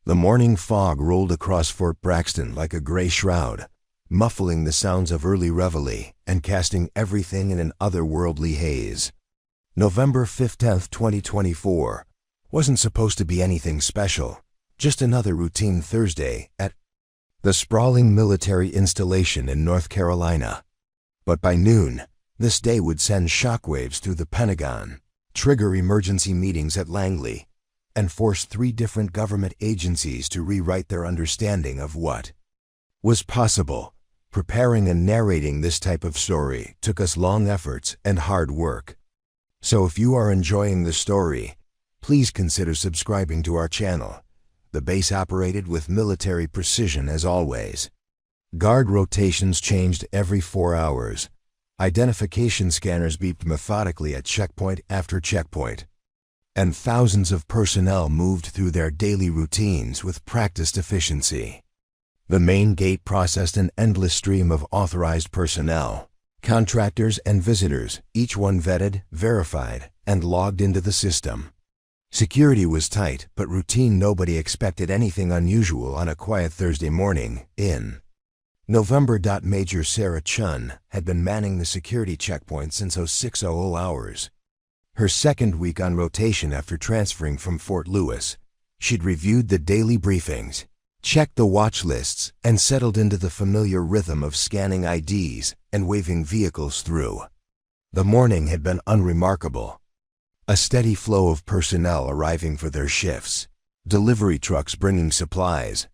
The morning fog rolled across Fort Braxton like a gray shroud, muffling the sounds of early reveille and casting everything in an otherworldly haze. November 15th, 2024, wasn't supposed to be anything special, just another routine Thursday at the sprawling military installation in North Carolina. But by noon, this day would send shockwaves through the Pentagon, trigger emergency meetings at Langley, and force 3 different government agencies to rewrite their understanding of what was possible. Preparing and narrating this type of story took us long efforts and hard work. So if you are enjoying the story, please consider subscribing to our channel. The base operated with military precision as always. Guard rotations changed every 4 hours. Identification scanners beeped methodically at checkpoint after checkpoint. And thousands of personnel moved through their daily routines with practiced efficiency. The main gate processed an endless stream of authorized personnel, contractors and visitors, each one vetted, verified, and logged into the system. Security was tight, but routine. Nobody expected anything unusual on a quiet Thursday morning in November. Major Sarah Chun had been manning the security checkpoint since 0600 hours. Her second week on rotation after transferring from Fort Lewis. She'd reviewed the daily briefings, checked the watch lists, and settled into the familiar rhythm of scanning IDs and waving vehicles through. The morning had been unremarkable. A steady flow of personnel arriving for their shifts, delivery trucks bringing supplies,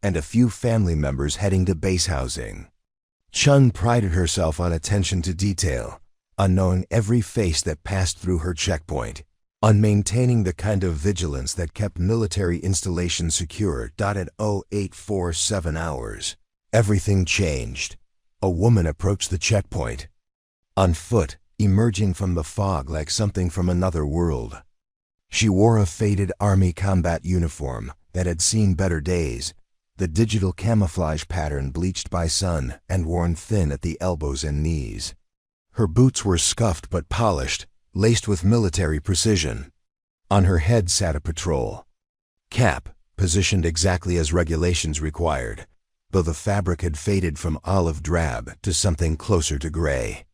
and a few family members heading to base housing. Chun prided herself on attention to detail, on knowing every face that passed through her checkpoint, on maintaining the kind of vigilance that kept military installations secure. At 0847 hours, everything changed. A woman approached the checkpoint, on foot, emerging from the fog like something from another world. She wore a faded Army combat uniform that had seen better days, the digital camouflage pattern bleached by sun and worn thin at the elbows and knees. Her boots were scuffed but polished, laced with military precision. On her head sat a patrol cap, positioned exactly as regulations required, though the fabric had faded from olive drab to something closer to gray.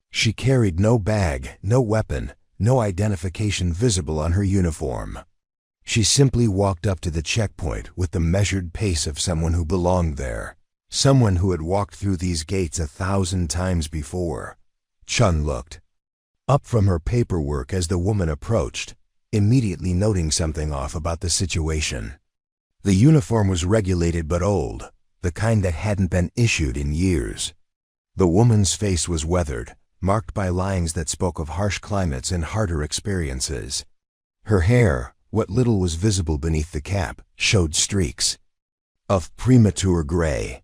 She carried no bag, no weapon, no identification visible on her uniform. She simply walked up to the checkpoint with the measured pace of someone who belonged there, someone who had walked through these gates 1,000 times before. Chun looked up from her paperwork as the woman approached, immediately noting something off about the situation. The uniform was regulated but old, the kind that hadn't been issued in years. The woman's face was weathered, marked by lines that spoke of harsh climates and harder experiences. Her hair, what little was visible beneath the cap, showed streaks of premature gray.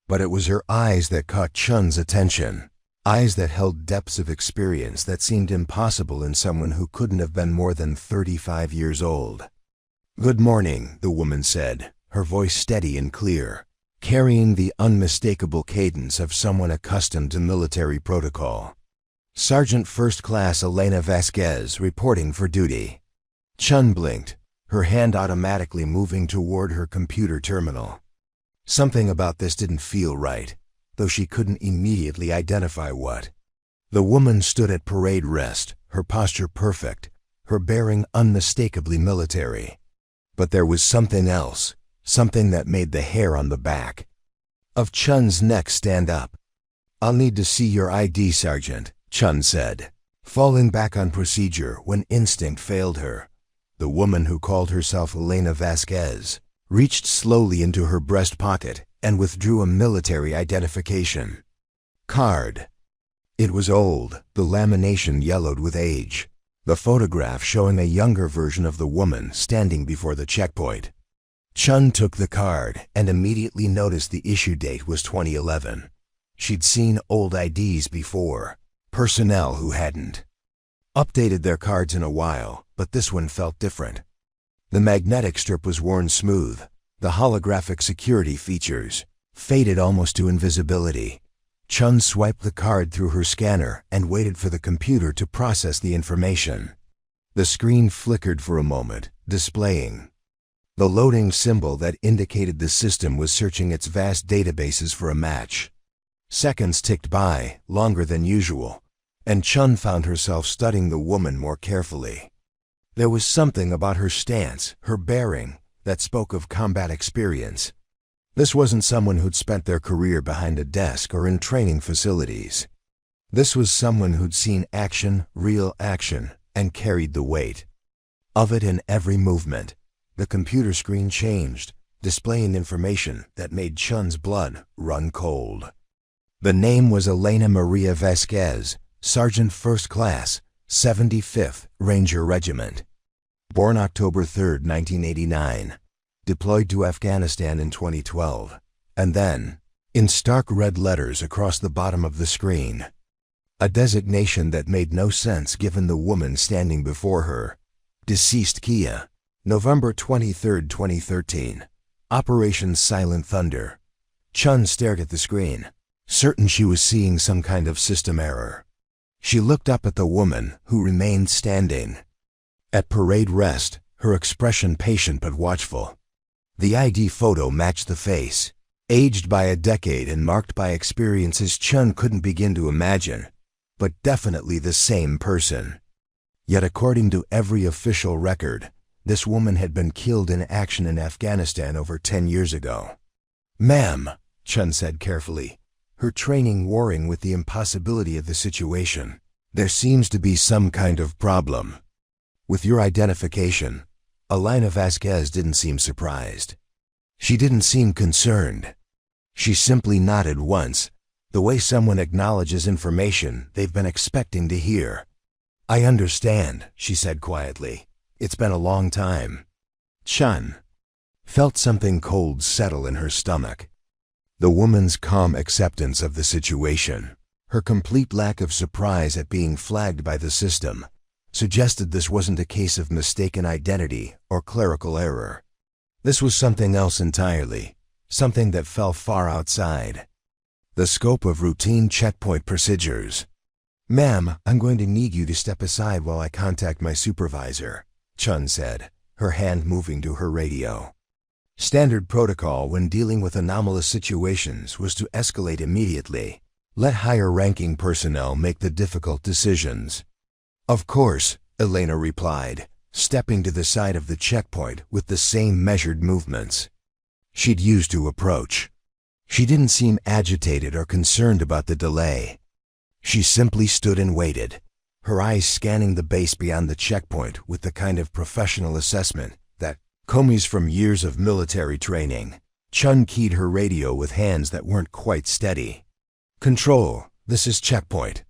But it was her eyes that caught Chun's attention, eyes that held depths of experience that seemed impossible in someone who couldn't have been more than 35 years old. "Good morning," the woman said, her voice steady and clear, carrying the unmistakable cadence of someone accustomed to military protocol. "Sergeant First Class Elena Vasquez reporting for duty." Chun blinked, her hand automatically moving toward her computer terminal. Something about this didn't feel right, though she couldn't immediately identify what. The woman stood at parade rest, her posture perfect, her bearing unmistakably military. But there was something else, something that made the hair on the back of Chun's neck stand up. "I'll need to see your ID, Sergeant," Chun said, falling back on procedure when instinct failed her. The woman who called herself Elena Vasquez reached slowly into her breast pocket and withdrew a military identification card. It was old, the lamination yellowed with age, the photograph showing a younger version of the woman standing before the checkpoint. Chun took the card and immediately noticed the issue date was 2011. She'd seen old IDs before, personnel who hadn't updated their cards in a while, but this one felt different. The magnetic strip was worn smooth, the holographic security features faded almost to invisibility. Chun swiped the card through her scanner and waited for the computer to process the information. The screen flickered for a moment, displaying the loading symbol that indicated the system was searching its vast databases for a match. Seconds ticked by, longer than usual, and Chun found herself studying the woman more carefully. There was something about her stance, her bearing, that spoke of combat experience. This wasn't someone who'd spent their career behind a desk or in training facilities. This was someone who'd seen action, real action, and carried the weight of it in every movement. The computer screen changed, displaying information that made Chun's blood run cold. The name was Elena Maria Vasquez, Sergeant First Class, 75th Ranger Regiment. Born October 3, 1989. Deployed to Afghanistan in 2012. And then, in stark red letters across the bottom of the screen, a designation that made no sense given the woman standing before her. Deceased Kia. November 23, 2013. Operation Silent Thunder. Chun stared at the screen, certain she was seeing some kind of system error. She looked up at the woman, who remained standing at parade rest, her expression patient but watchful. The ID photo matched the face, aged by a decade and marked by experiences Chun couldn't begin to imagine, but definitely the same person. Yet according to every official record, this woman had been killed in action in Afghanistan over 10 years ago. "Ma'am," Chun said carefully, her training warring with the impossibility of the situation, "there seems to be some kind of problem with your identification." Elena Vasquez didn't seem surprised. She didn't seem concerned. She simply nodded once, the way someone acknowledges information they've been expecting to hear. "I understand," she said quietly. "It's been a long time." Chun felt something cold settle in her stomach. The woman's calm acceptance of the situation, her complete lack of surprise at being flagged by the system, suggested this wasn't a case of mistaken identity or clerical error. This was something else entirely, something that fell far outside the scope of routine checkpoint procedures. "Ma'am, I'm going to need you to step aside while I contact my supervisor," Chun said, her hand moving to her radio. Standard protocol when dealing with anomalous situations was to escalate immediately. Let higher-ranking personnel make the difficult decisions. "Of course," Elena replied, stepping to the side of the checkpoint with the same measured movements she'd used to approach. She didn't seem agitated or concerned about the delay. She simply stood and waited, her eyes scanning the base beyond the checkpoint with the kind of professional assessment that comes from years of military training. Chun keyed her radio with hands that weren't quite steady. "Control, this is checkpoint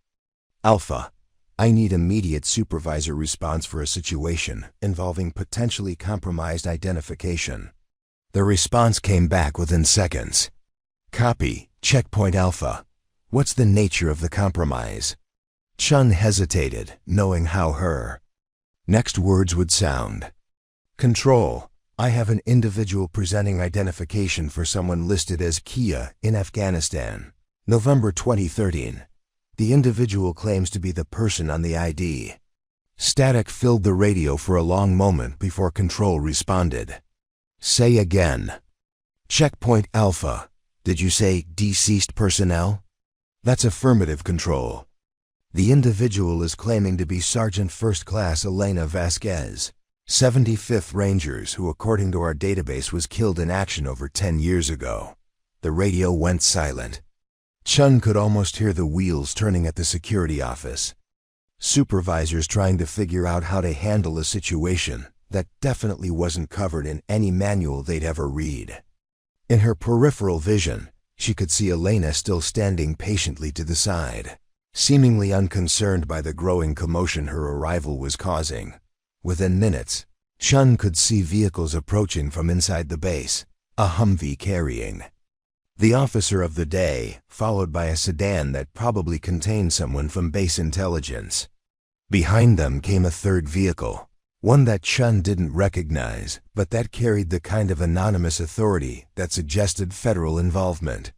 Alpha. I need immediate supervisor response for a situation involving potentially compromised identification." The response came back within seconds. "Copy, Checkpoint Alpha. What's the nature of the compromise?" Chun hesitated, knowing how her next words would sound. "Control, I have an individual presenting identification for someone listed as Kia in Afghanistan. November 2013. The individual claims to be the person on the ID." Static filled the radio for a long moment before Control responded. "Say again." "Checkpoint Alpha. Did you say deceased personnel?" "That's affirmative, Control. The individual is claiming to be Sergeant First Class Elena Vasquez, 75th Rangers, who according to our database was killed in action over 10 years ago." The radio went silent. Chun could almost hear the wheels turning at the security office. Supervisors trying to figure out how to handle a situation that definitely wasn't covered in any manual they'd ever read. In her peripheral vision, she could see Elena still standing patiently to the side, seemingly unconcerned by the growing commotion her arrival was causing. Within minutes, Chun could see vehicles approaching from inside the base, a Humvee carrying the officer of the day, followed by a sedan that probably contained someone from base intelligence. Behind them came a third vehicle, one that Chun didn't recognize, but that carried the kind of anonymous authority that suggested federal involvement.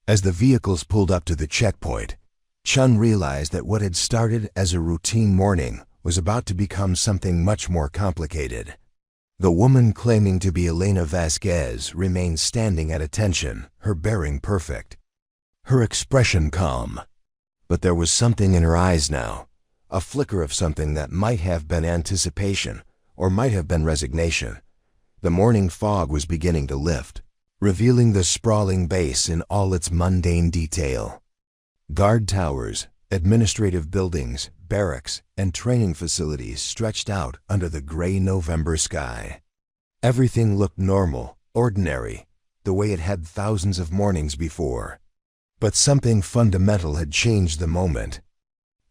As the vehicles pulled up to the checkpoint, Chun realized that what had started as a routine morning was about to become something much more complicated. The woman claiming to be Elena Vasquez remained standing at attention, her bearing perfect, her expression calm. But there was something in her eyes now, a flicker of something that might have been anticipation or might have been resignation. The morning fog was beginning to lift, revealing the sprawling base in all its mundane detail. Guard towers, administrative buildings, barracks, and training facilities stretched out under the gray November sky. Everything looked normal, ordinary, the way it had thousands of mornings before. But something fundamental had changed the moment.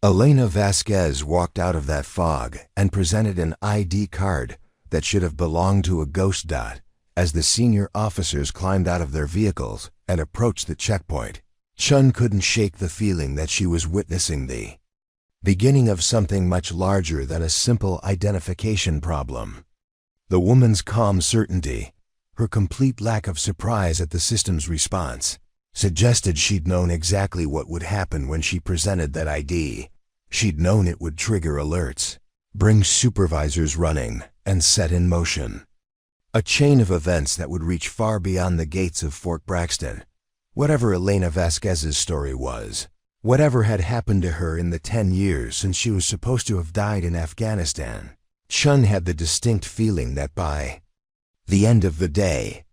Elena Vasquez walked out of that fog and presented an ID card that should have belonged to a ghost dot as the senior officers climbed out of their vehicles and approached the checkpoint. Chun couldn't shake the feeling that she was witnessing the beginning of something much larger than a simple identification problem. The woman's calm certainty, her complete lack of surprise at the system's response, suggested she'd known exactly what would happen when she presented that ID. She'd known it would trigger alerts, bring supervisors running, and set in motion a chain of events that would reach far beyond the gates of Fort Braxton. Whatever Elena Vasquez's story was, whatever had happened to her in the 10 years since she was supposed to have died in Afghanistan, Chun had the distinct feeling that by the end of the day,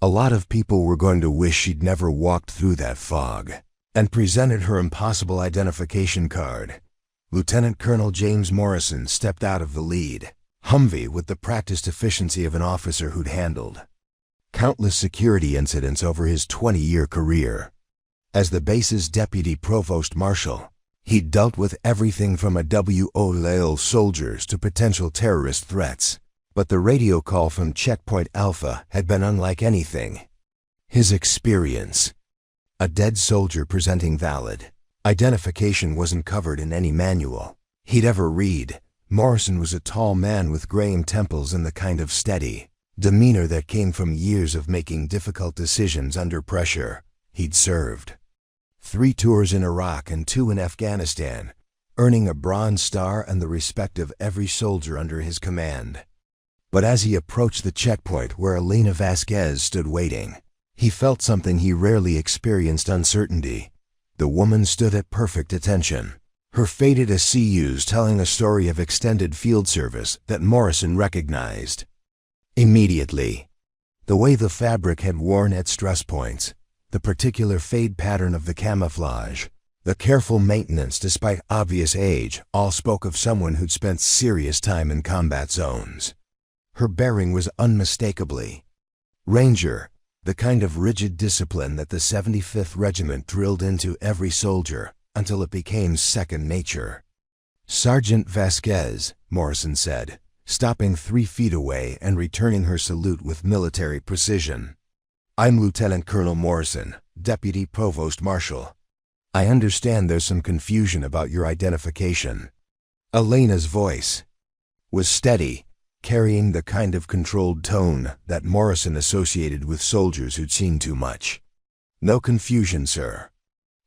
a lot of people were going to wish she'd never walked through that fog, and presented her impossible identification card. Lieutenant Colonel James Morrison stepped out of the lead Humvee with the practiced efficiency of an officer who'd handled countless security incidents over his 20-year career. As the base's deputy provost marshal, he'd dealt with everything from a WO soldiers to potential terrorist threats. But the radio call from Checkpoint Alpha had been unlike anything. His experience. A dead soldier presenting valid identification wasn't covered in any manual he'd ever read. Morrison was a tall man with graying temples and the kind of steady demeanor that came from years of making difficult decisions under pressure. He'd served 3 tours in Iraq and 2 in Afghanistan, earning a Bronze Star and the respect of every soldier under his command. But as he approached the checkpoint where Elena Vasquez stood waiting, he felt something he rarely experienced: uncertainty. The woman stood at perfect attention, her faded ACUs telling a story of extended field service that Morrison recognized immediately. The way the fabric had worn at stress points, the particular fade pattern of the camouflage, the careful maintenance despite obvious age, all spoke of someone who'd spent serious time in combat zones. Her bearing was unmistakably Ranger, the kind of rigid discipline that the 75th Regiment drilled into every soldier until it became second nature. "Sergeant Vasquez," Morrison said, stopping 3 feet away and returning her salute with military precision. "I'm Lieutenant Colonel Morrison, Deputy Provost Marshal. I understand there's some confusion about your identification." Elena's voice was steady, carrying the kind of controlled tone that Morrison associated with soldiers who'd seen too much. "No confusion, sir.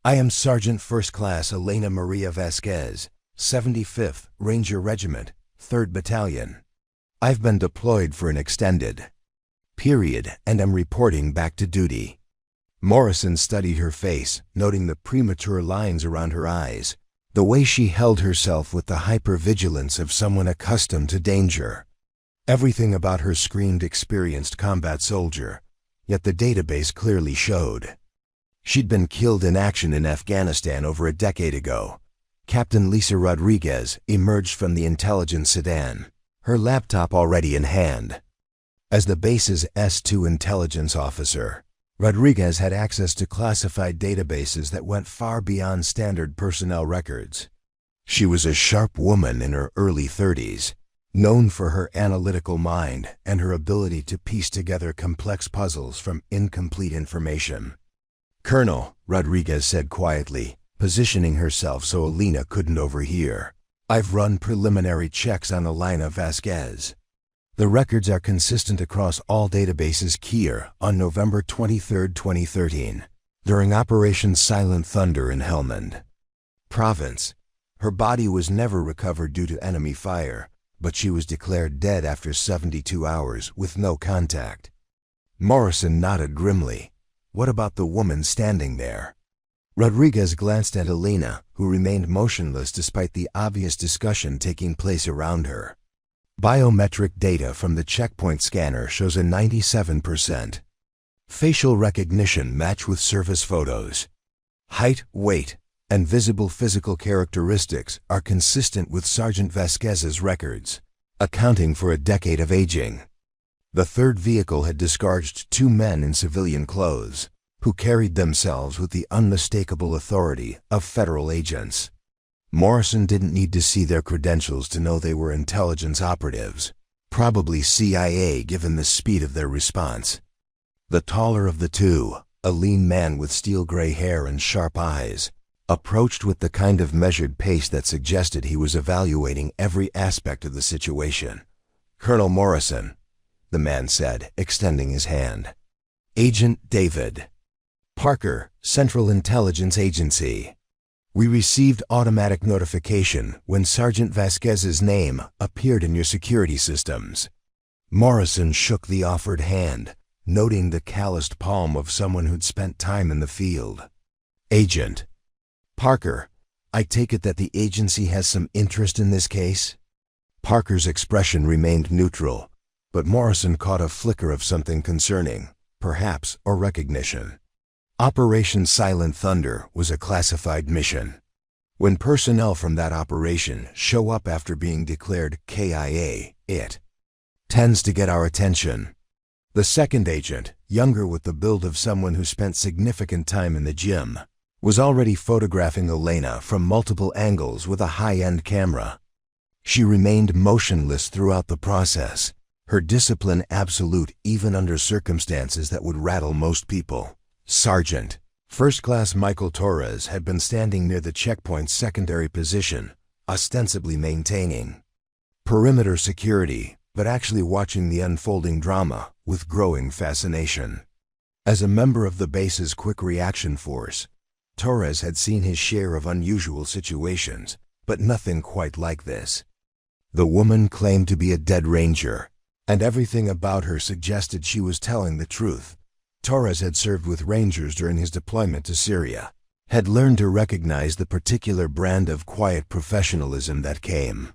I am Sergeant First Class Elena Maria Vasquez, 75th Ranger Regiment, 3rd Battalion. I've been deployed for an extended period and am reporting back to duty." Morrison studied her face, noting the premature lines around her eyes, the way she held herself with the hypervigilance of someone accustomed to danger. Everything about her screamed experienced combat soldier, yet the database clearly showed she'd been killed in action in Afghanistan over a decade ago. Captain Lisa Rodriguez emerged from the intelligence sedan, her laptop already in hand. As the base's S2 intelligence officer, Rodriguez had access to classified databases that went far beyond standard personnel records. She was a sharp woman in her early 30s, known for her analytical mind and her ability to piece together complex puzzles from incomplete information. "Colonel," Rodriguez said quietly, positioning herself so Elena couldn't overhear, "I've run preliminary checks on Elena Vasquez. The records are consistent across all databases here on November 23, 2013, during Operation Silent Thunder in Helmand Province. Her body was never recovered due to enemy fire, but she was declared dead after 72 hours with no contact. Morrison nodded grimly. What about the woman standing there? Rodriguez glanced at Elena, who remained motionless despite the obvious discussion taking place around her. Biometric data from the checkpoint scanner shows a 97% facial recognition match with surface photos. Height, weight, and visible physical characteristics are consistent with Sergeant Vasquez's records, accounting for a decade of aging. The third vehicle had discharged 2 men in civilian clothes, who carried themselves with the unmistakable authority of federal agents. Morrison didn't need to see their credentials to know they were intelligence operatives, probably CIA given the speed of their response. The taller of the two, a lean man with steel-gray hair and sharp eyes, approached with the kind of measured pace that suggested he was evaluating every aspect of the situation. "Colonel Morrison," the man said, extending his hand. "Agent David Parker, Central Intelligence Agency. We received automatic notification when Sergeant Vasquez's name appeared in your security systems." Morrison shook the offered hand, noting the calloused palm of someone who'd spent time in the field. "Agent Parker, I take it that the agency has some interest in this case?" Parker's expression remained neutral, but Morrison caught a flicker of something concerning, perhaps, or recognition. Operation Silent Thunder was a classified mission. When personnel from that operation show up after being declared KIA, it tends to get our attention. The second agent, younger with the build of someone who spent significant time in the gym, was already photographing Elena from multiple angles with a high-end camera. She remained motionless throughout the process, her discipline absolute even under circumstances that would rattle most people. Sergeant First Class Michael Torres had been standing near the checkpoint's secondary position, ostensibly maintaining perimeter security, but actually watching the unfolding drama with growing fascination. As a member of the base's quick reaction force, Torres had seen his share of unusual situations, but nothing quite like this. The woman claimed to be a dead ranger, and everything about her suggested she was telling the truth. Torres had served with Rangers during his deployment to Syria, had learned to recognize the particular brand of quiet professionalism that came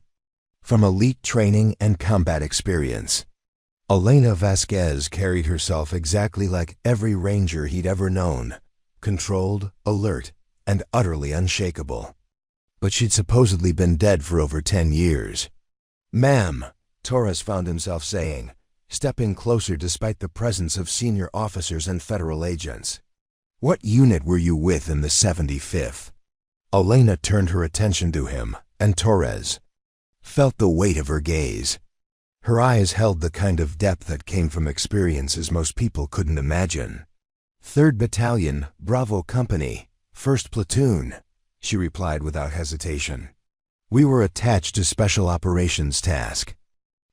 from elite training and combat experience. Elena Vasquez carried herself exactly like every Ranger he'd ever known, controlled, alert, and utterly unshakable. But she'd supposedly been dead for over 10 years. "Ma'am," Torres found himself saying, stepping closer despite the presence of senior officers and federal agents. "What unit were you with in the 75th? Elena turned her attention to him, and Torres felt the weight of her gaze. Her eyes held the kind of depth that came from experiences most people couldn't imagine. "3rd Battalion, Bravo Company, 1st Platoon," she replied without hesitation. "We were attached to Special Operations Task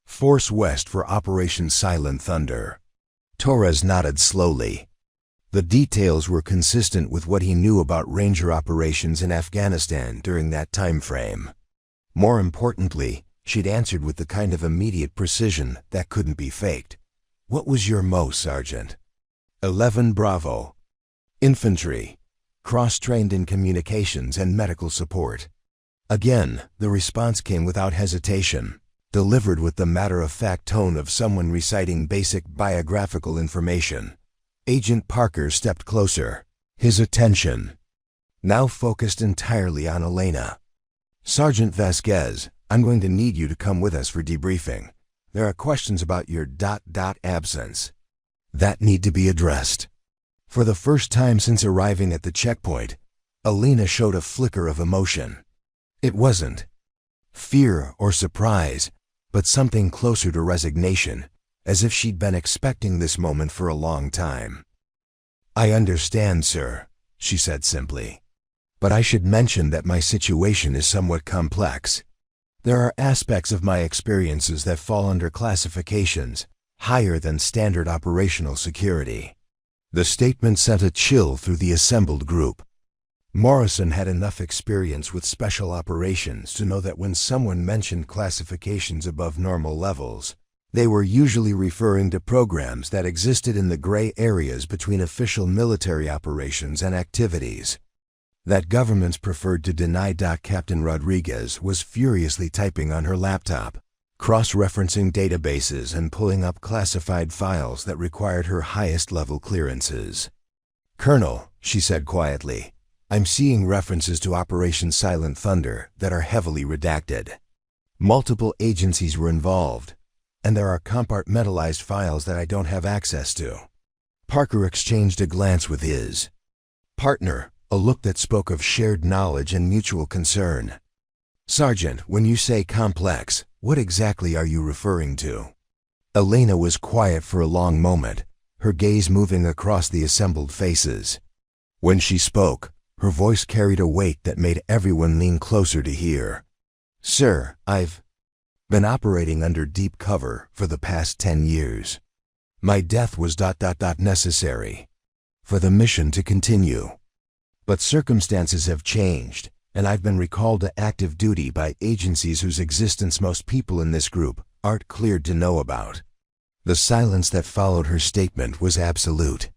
Force West for Operation Silent Thunder." Torres nodded slowly. The details were consistent with what he knew about Ranger operations in Afghanistan during that time frame. More importantly, she'd answered with the kind of immediate precision that couldn't be faked. "What was your MO, Sergeant?" 11 Bravo. Infantry. Cross-trained in communications and medical support. Again, the response came without hesitation, delivered with the matter-of-fact tone of someone reciting basic biographical information. Agent Parker stepped closer, his attention now focused entirely on Elena. "Sergeant Vasquez, I'm going to need you to come with us for debriefing. There are questions about your absence that need to be addressed." For the first time since arriving at the checkpoint, Elena showed a flicker of emotion. It wasn't fear or surprise, but something closer to resignation, as if she'd been expecting this moment for a long time. "I understand, sir," she said simply. "But I should mention that my situation is somewhat complex. There are aspects of my experiences that fall under classifications higher than standard operational security." The statement sent a chill through the assembled group. Morrison had enough experience with special operations to know that when someone mentioned classifications above normal levels, they were usually referring to programs that existed in the gray areas between official military operations and activities that governments preferred to deny. Captain Rodriguez was furiously typing on her laptop, cross-referencing databases and pulling up classified files that required her highest-level clearances. "Colonel," she said quietly, "I'm seeing references to Operation Silent Thunder that are heavily redacted. Multiple agencies were involved, and there are compartmentalized files that I don't have access to." Parker exchanged a glance with his partner, a look that spoke of shared knowledge and mutual concern. "Sergeant, when you say complex, what exactly are you referring to?" Elena was quiet for a long moment, her gaze moving across the assembled faces. When she spoke, her voice carried a weight that made everyone lean closer to hear. "Sir, I've been operating under deep cover for the past 10 years. My death was necessary for the mission to continue. But circumstances have changed, and I've been recalled to active duty by agencies whose existence most people in this group aren't cleared to know about." The silence that followed her statement was absolute.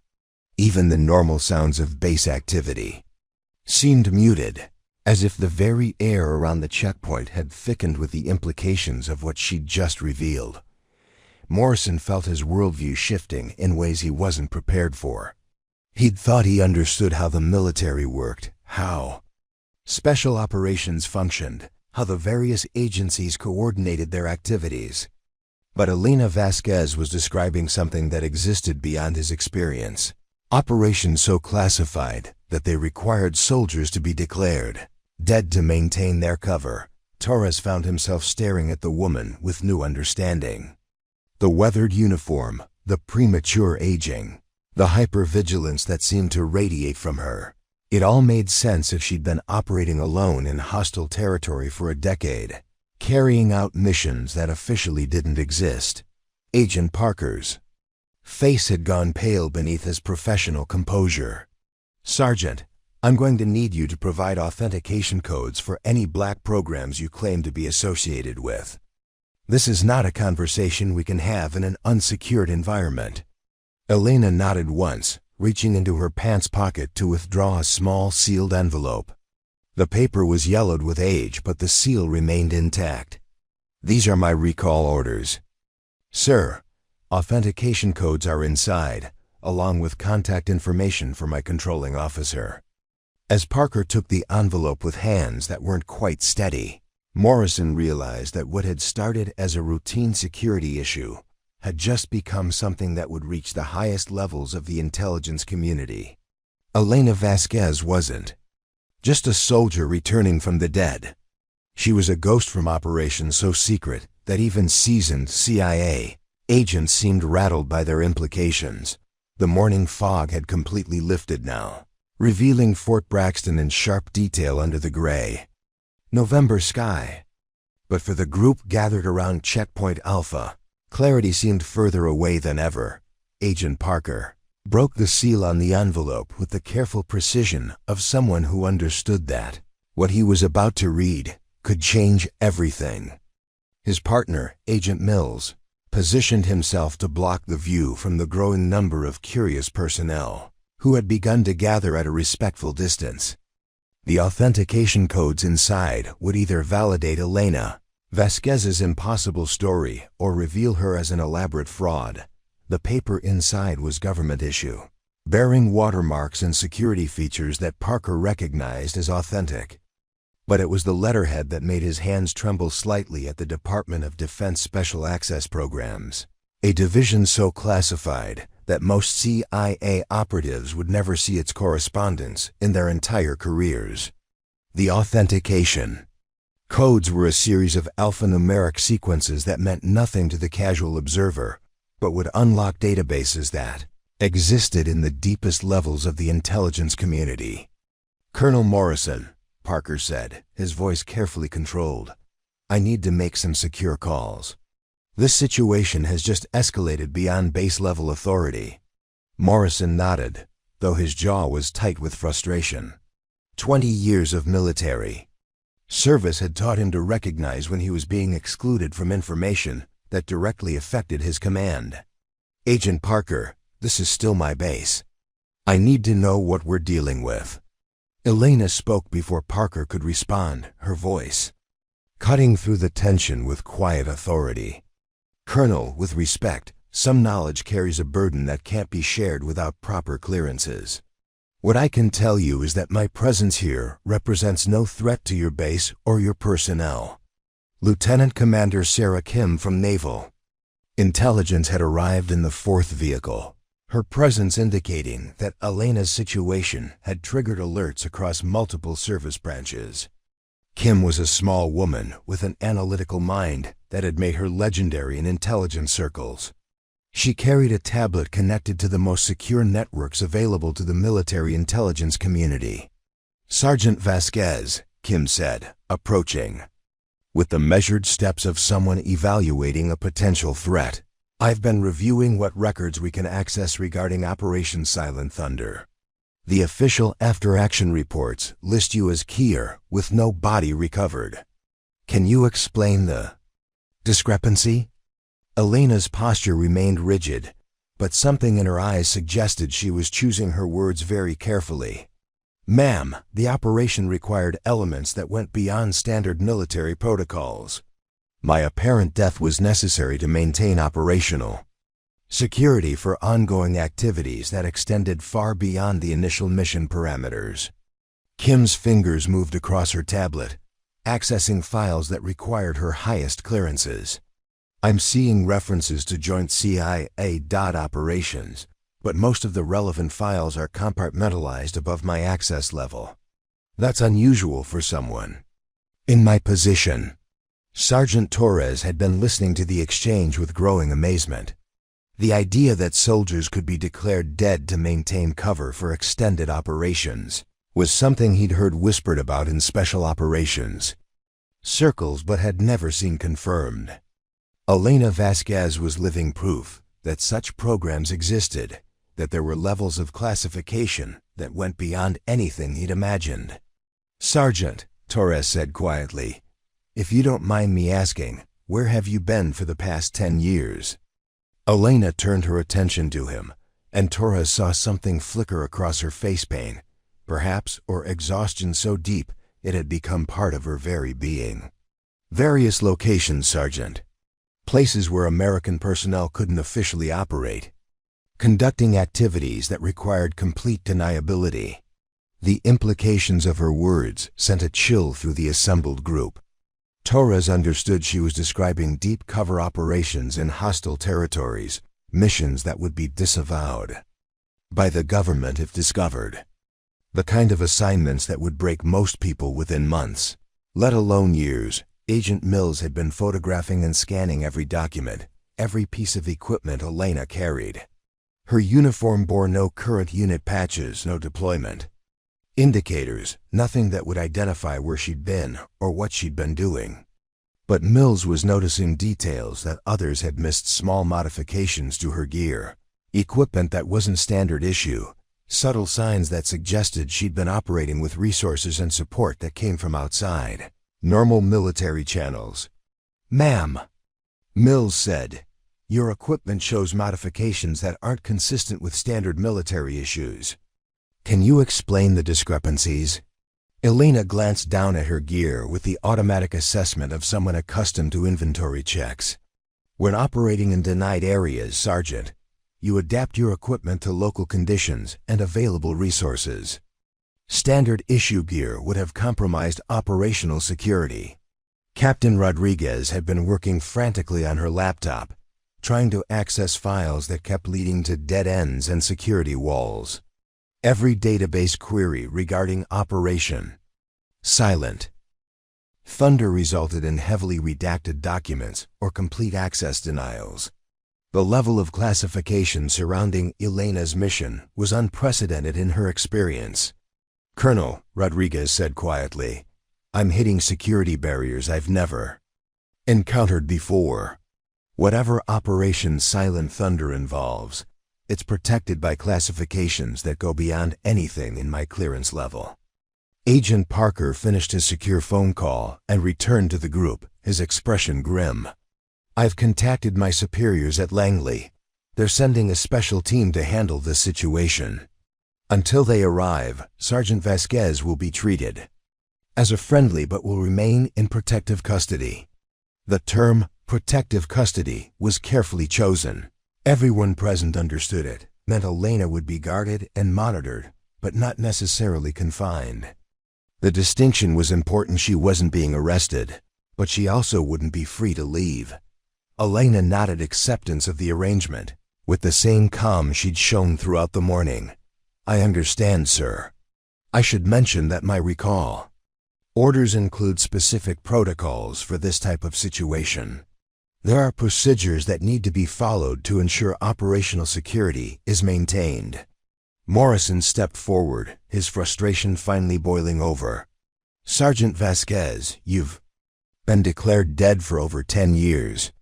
Even the normal sounds of base activity seemed muted, as if the very air around the checkpoint had thickened with the implications of what she'd just revealed. Morrison felt his worldview shifting in ways he wasn't prepared for. He'd thought he understood how the military worked, how special operations functioned, how the various agencies coordinated their activities. But Elena Vasquez was describing something that existed beyond his experience. Operations so classified that they required soldiers to be declared dead to maintain their cover. Torres found himself staring at the woman with new understanding. The weathered uniform, the premature aging, the hypervigilance that seemed to radiate from her. It all made sense if she'd been operating alone in hostile territory for a decade, carrying out missions that officially didn't exist. Agent Parker's face had gone pale beneath his professional composure. "Sergeant, I'm going to need you to provide authentication codes for any black programs you claim to be associated with. This is not a conversation we can have in an unsecured environment." Elena nodded once, reaching into her pants pocket to withdraw a small sealed envelope. The paper was yellowed with age, but the seal remained intact. "These are my recall orders." "Sir, authentication codes are inside, along with contact information for my controlling officer." As Parker took the envelope with hands that weren't quite steady, Morrison realized that what had started as a routine security issue had just become something that would reach the highest levels of the intelligence community. Elena Vasquez wasn't just a soldier returning from the dead. She was a ghost from operations so secret that even seasoned CIA agents seemed rattled by their implications. The morning fog had completely lifted now, revealing Fort Braxton in sharp detail under the gray November sky. But for the group gathered around Checkpoint Alpha, clarity seemed further away than ever. Agent Parker broke the seal on the envelope with the careful precision of someone who understood that what he was about to read could change everything. His partner, Agent Mills, positioned himself to block the view from the growing number of curious personnel who had begun to gather at a respectful distance. The authentication codes inside would either validate Elena Vasquez's impossible story or reveal her as an elaborate fraud. The paper inside was government issue, bearing watermarks and security features that Parker recognized as authentic. But it was the letterhead that made his hands tremble slightly at the Department of Defense Special Access Programs, a division so classified that most CIA operatives would never see its correspondence in their entire careers. The authentication codes were a series of alphanumeric sequences that meant nothing to the casual observer, but would unlock databases that existed in the deepest levels of the intelligence community. "Colonel Morrison," Parker said, his voice carefully controlled, "I need to make some secure calls. This situation has just escalated beyond base-level authority." Morrison nodded, though his jaw was tight with frustration. 20 years of military service had taught him to recognize when he was being excluded from information that directly affected his command. Agent Parker, this is still my base. I need to know what we're dealing with. Elena spoke before Parker could respond, her voice cutting through the tension with quiet authority. Colonel, with respect, some knowledge carries a burden that can't be shared without proper clearances. What I can tell you is that my presence here represents no threat to your base or your personnel. Lieutenant Commander Sarah Kim from Naval Intelligence had arrived in the 4th vehicle, her presence indicating that Elena's situation had triggered alerts across multiple service branches. Kim was a small woman with an analytical mind that had made her legendary in intelligence circles. She carried a tablet connected to the most secure networks available to the military intelligence community. Sergeant Vasquez, Kim said, approaching. With the measured steps of someone evaluating a potential threat, I've been reviewing what records we can access regarding Operation Silent Thunder. The official after-action reports list you as Kier with no body recovered. Can you explain the discrepancy? Elena's posture remained rigid, but something in her eyes suggested she was choosing her words very carefully. Ma'am, the operation required elements that went beyond standard military protocols. My apparent death was necessary to maintain operational security for ongoing activities that extended far beyond the initial mission parameters. Kim's fingers moved across her tablet, accessing files that required her highest clearances. I'm seeing references to joint CIA operations, but most of the relevant files are compartmentalized above my access level. That's unusual for someone in my position. Sergeant Torres had been listening to the exchange with growing amazement. The idea that soldiers could be declared dead to maintain cover for extended operations was something he'd heard whispered about in special operations circles but had never seen confirmed. Elena Vasquez was living proof that such programs existed, that there were levels of classification that went beyond anything he'd imagined. Sergeant, Torres said quietly, if you don't mind me asking, where have you been for the past 10 years? Elena turned her attention to him, and Torres saw something flicker across her face pain, perhaps or exhaustion so deep it had become part of her very being. Various locations, Sergeant. Places where American personnel couldn't officially operate. Conducting activities that required complete deniability. The implications of her words sent a chill through the assembled group. Torres understood she was describing deep cover operations in hostile territories, missions that would be disavowed by the government if discovered. The kind of assignments that would break most people within months, let alone years. Agent Mills had been photographing and scanning every document, every piece of equipment Elena carried. Her uniform bore no current unit patches, no deployment indicators, nothing that would identify where she'd been or what she'd been doing. But Mills was noticing details that others had missed: small modifications to her gear, equipment that wasn't standard issue, subtle signs that suggested she'd been operating with resources and support that came from outside normal military channels. Ma'am, Mills said, your equipment shows modifications that aren't consistent with standard military issues. Can you explain the discrepancies? Elena glanced down at her gear with the automatic assessment of someone accustomed to inventory checks. When operating in denied areas, Sergeant, you adapt your equipment to local conditions and available resources. Standard issue gear would have compromised operational security. Captain Rodriguez had been working frantically on her laptop, trying to access files that kept leading to dead ends and security walls. Every database query regarding Operation Silent Thunder resulted in heavily redacted documents or complete access denials. The level of classification surrounding Elena's mission was unprecedented in her experience. Colonel, Rodriguez said quietly, I'm hitting security barriers I've never encountered before. Whatever Operation Silent Thunder involves, it's protected by classifications that go beyond anything in my clearance level. Agent Parker finished his secure phone call and returned to the group, his expression grim. "I've contacted my superiors at Langley. They're sending a special team to handle this situation. Until they arrive, Sergeant Vasquez will be treated as a friendly but will remain in protective custody." The term protective custody was carefully chosen. Everyone present understood it meant Elena would be guarded and monitored, but not necessarily confined. The distinction was important. She wasn't being arrested, but she also wouldn't be free to leave. Elena nodded acceptance of the arrangement, with the same calm she'd shown throughout the morning. "I understand, sir. I should mention that my recall orders include specific protocols for this type of situation. There are procedures that need to be followed to ensure operational security is maintained." Morrison stepped forward, his frustration finally boiling over. "Sergeant Vasquez, you've been declared dead for over 10 years.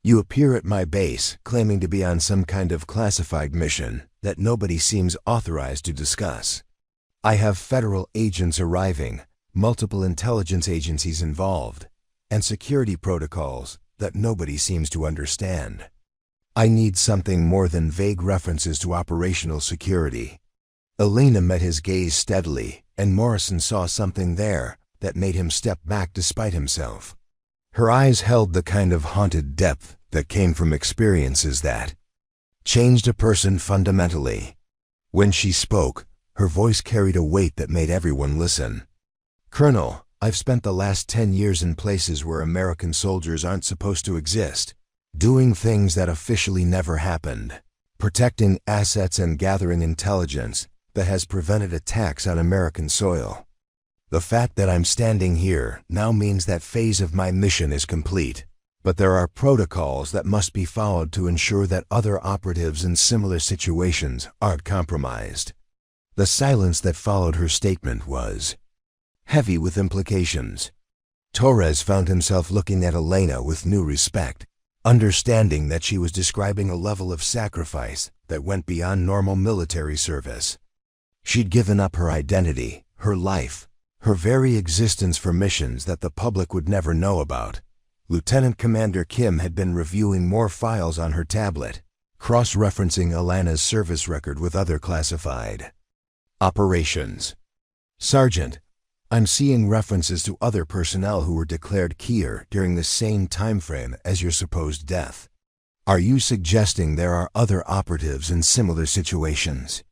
You appear at my base claiming to be on some kind of classified mission that nobody seems authorized to discuss. I have federal agents arriving, multiple intelligence agencies involved, and security protocols that nobody seems to understand. I need something more than vague references to operational security." Elena met his gaze steadily, and Morrison saw something there that made him step back despite himself. Her eyes held the kind of haunted depth that came from experiences that changed a person fundamentally. When she spoke, her voice carried a weight that made everyone listen. "Colonel, I've spent the last 10 years in places where American soldiers aren't supposed to exist, doing things that officially never happened, protecting assets and gathering intelligence that has prevented attacks on American soil. The fact that I'm standing here now means that phase of my mission is complete, but there are protocols that must be followed to ensure that other operatives in similar situations aren't compromised." The silence that followed her statement was heavy with implications. Torres found himself looking at Elena with new respect, understanding that she was describing a level of sacrifice that went beyond normal military service. She'd given up her identity, her life, her very existence for missions that the public would never know about. Lieutenant Commander Kim had been reviewing more files on her tablet, cross-referencing Elena's service record with other classified operations. "Sergeant, I'm seeing references to other personnel who were declared Kier during the same time frame as your supposed death. Are you suggesting there are other operatives in similar situations?"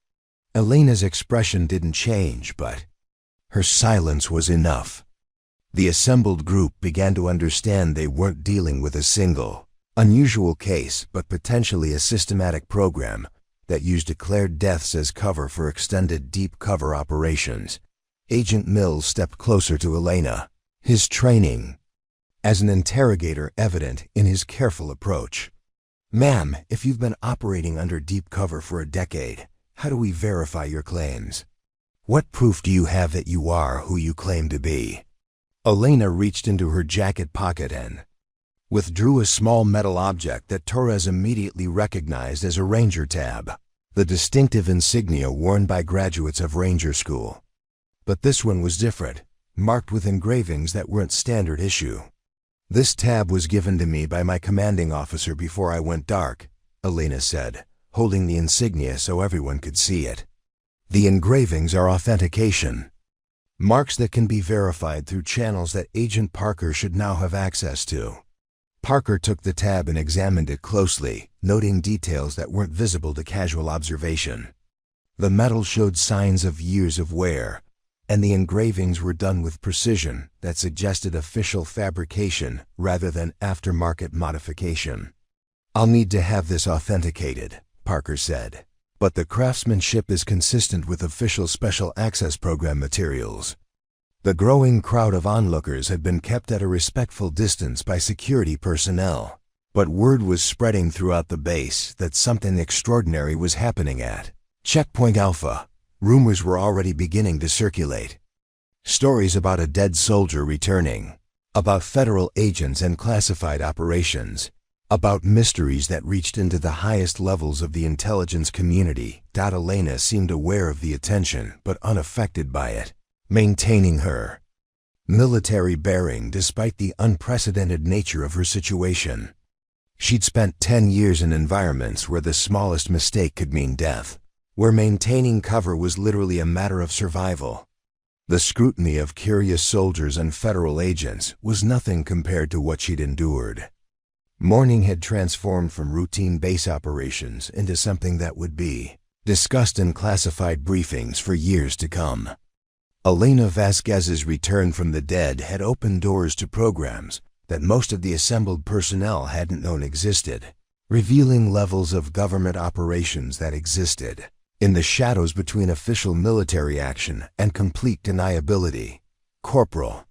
Elena's expression didn't change, but her silence was enough. The assembled group began to understand they weren't dealing with a single, unusual case, but potentially a systematic program that used declared deaths as cover for extended deep cover operations. Agent Mills stepped closer to Elena, his training as an interrogator evident in his careful approach. "Ma'am, if you've been operating under deep cover for a decade, how do we verify your claims? What proof do you have that you are who you claim to be?" Elena reached into her jacket pocket and withdrew a small metal object that Torres immediately recognized as a Ranger tab, the distinctive insignia worn by graduates of Ranger School. But this one was different, marked with engravings that weren't standard issue. "This tab was given to me by my commanding officer before I went dark," Elena said, holding the insignia so everyone could see it. "The engravings are authentication, marks that can be verified through channels that Agent Parker should now have access to." Parker took the tab and examined it closely, noting details that weren't visible to casual observation. The metal showed signs of years of wear, and the engravings were done with precision that suggested official fabrication rather than aftermarket modification. "I'll need to have this authenticated," Parker said, "but the craftsmanship is consistent with official Special Access Program materials." The growing crowd of onlookers had been kept at a respectful distance by security personnel, but word was spreading throughout the base that something extraordinary was happening at Checkpoint Alpha. Rumors were already beginning to circulate. Stories about a dead soldier returning, about federal agents and classified operations, about mysteries that reached into the highest levels of the intelligence community. Elena seemed aware of the attention, but unaffected by it. Maintaining her military bearing despite the unprecedented nature of her situation. She'd spent 10 years in environments where the smallest mistake could mean death, where maintaining cover was literally a matter of survival. The scrutiny of curious soldiers and federal agents was nothing compared to what she'd endured. Mourning had transformed from routine base operations into something that would be discussed in classified briefings for years to come. Elena Vasquez's return from the dead had opened doors to programs that most of the assembled personnel hadn't known existed, revealing levels of government operations that existed in the shadows between official military action and complete deniability. Corporal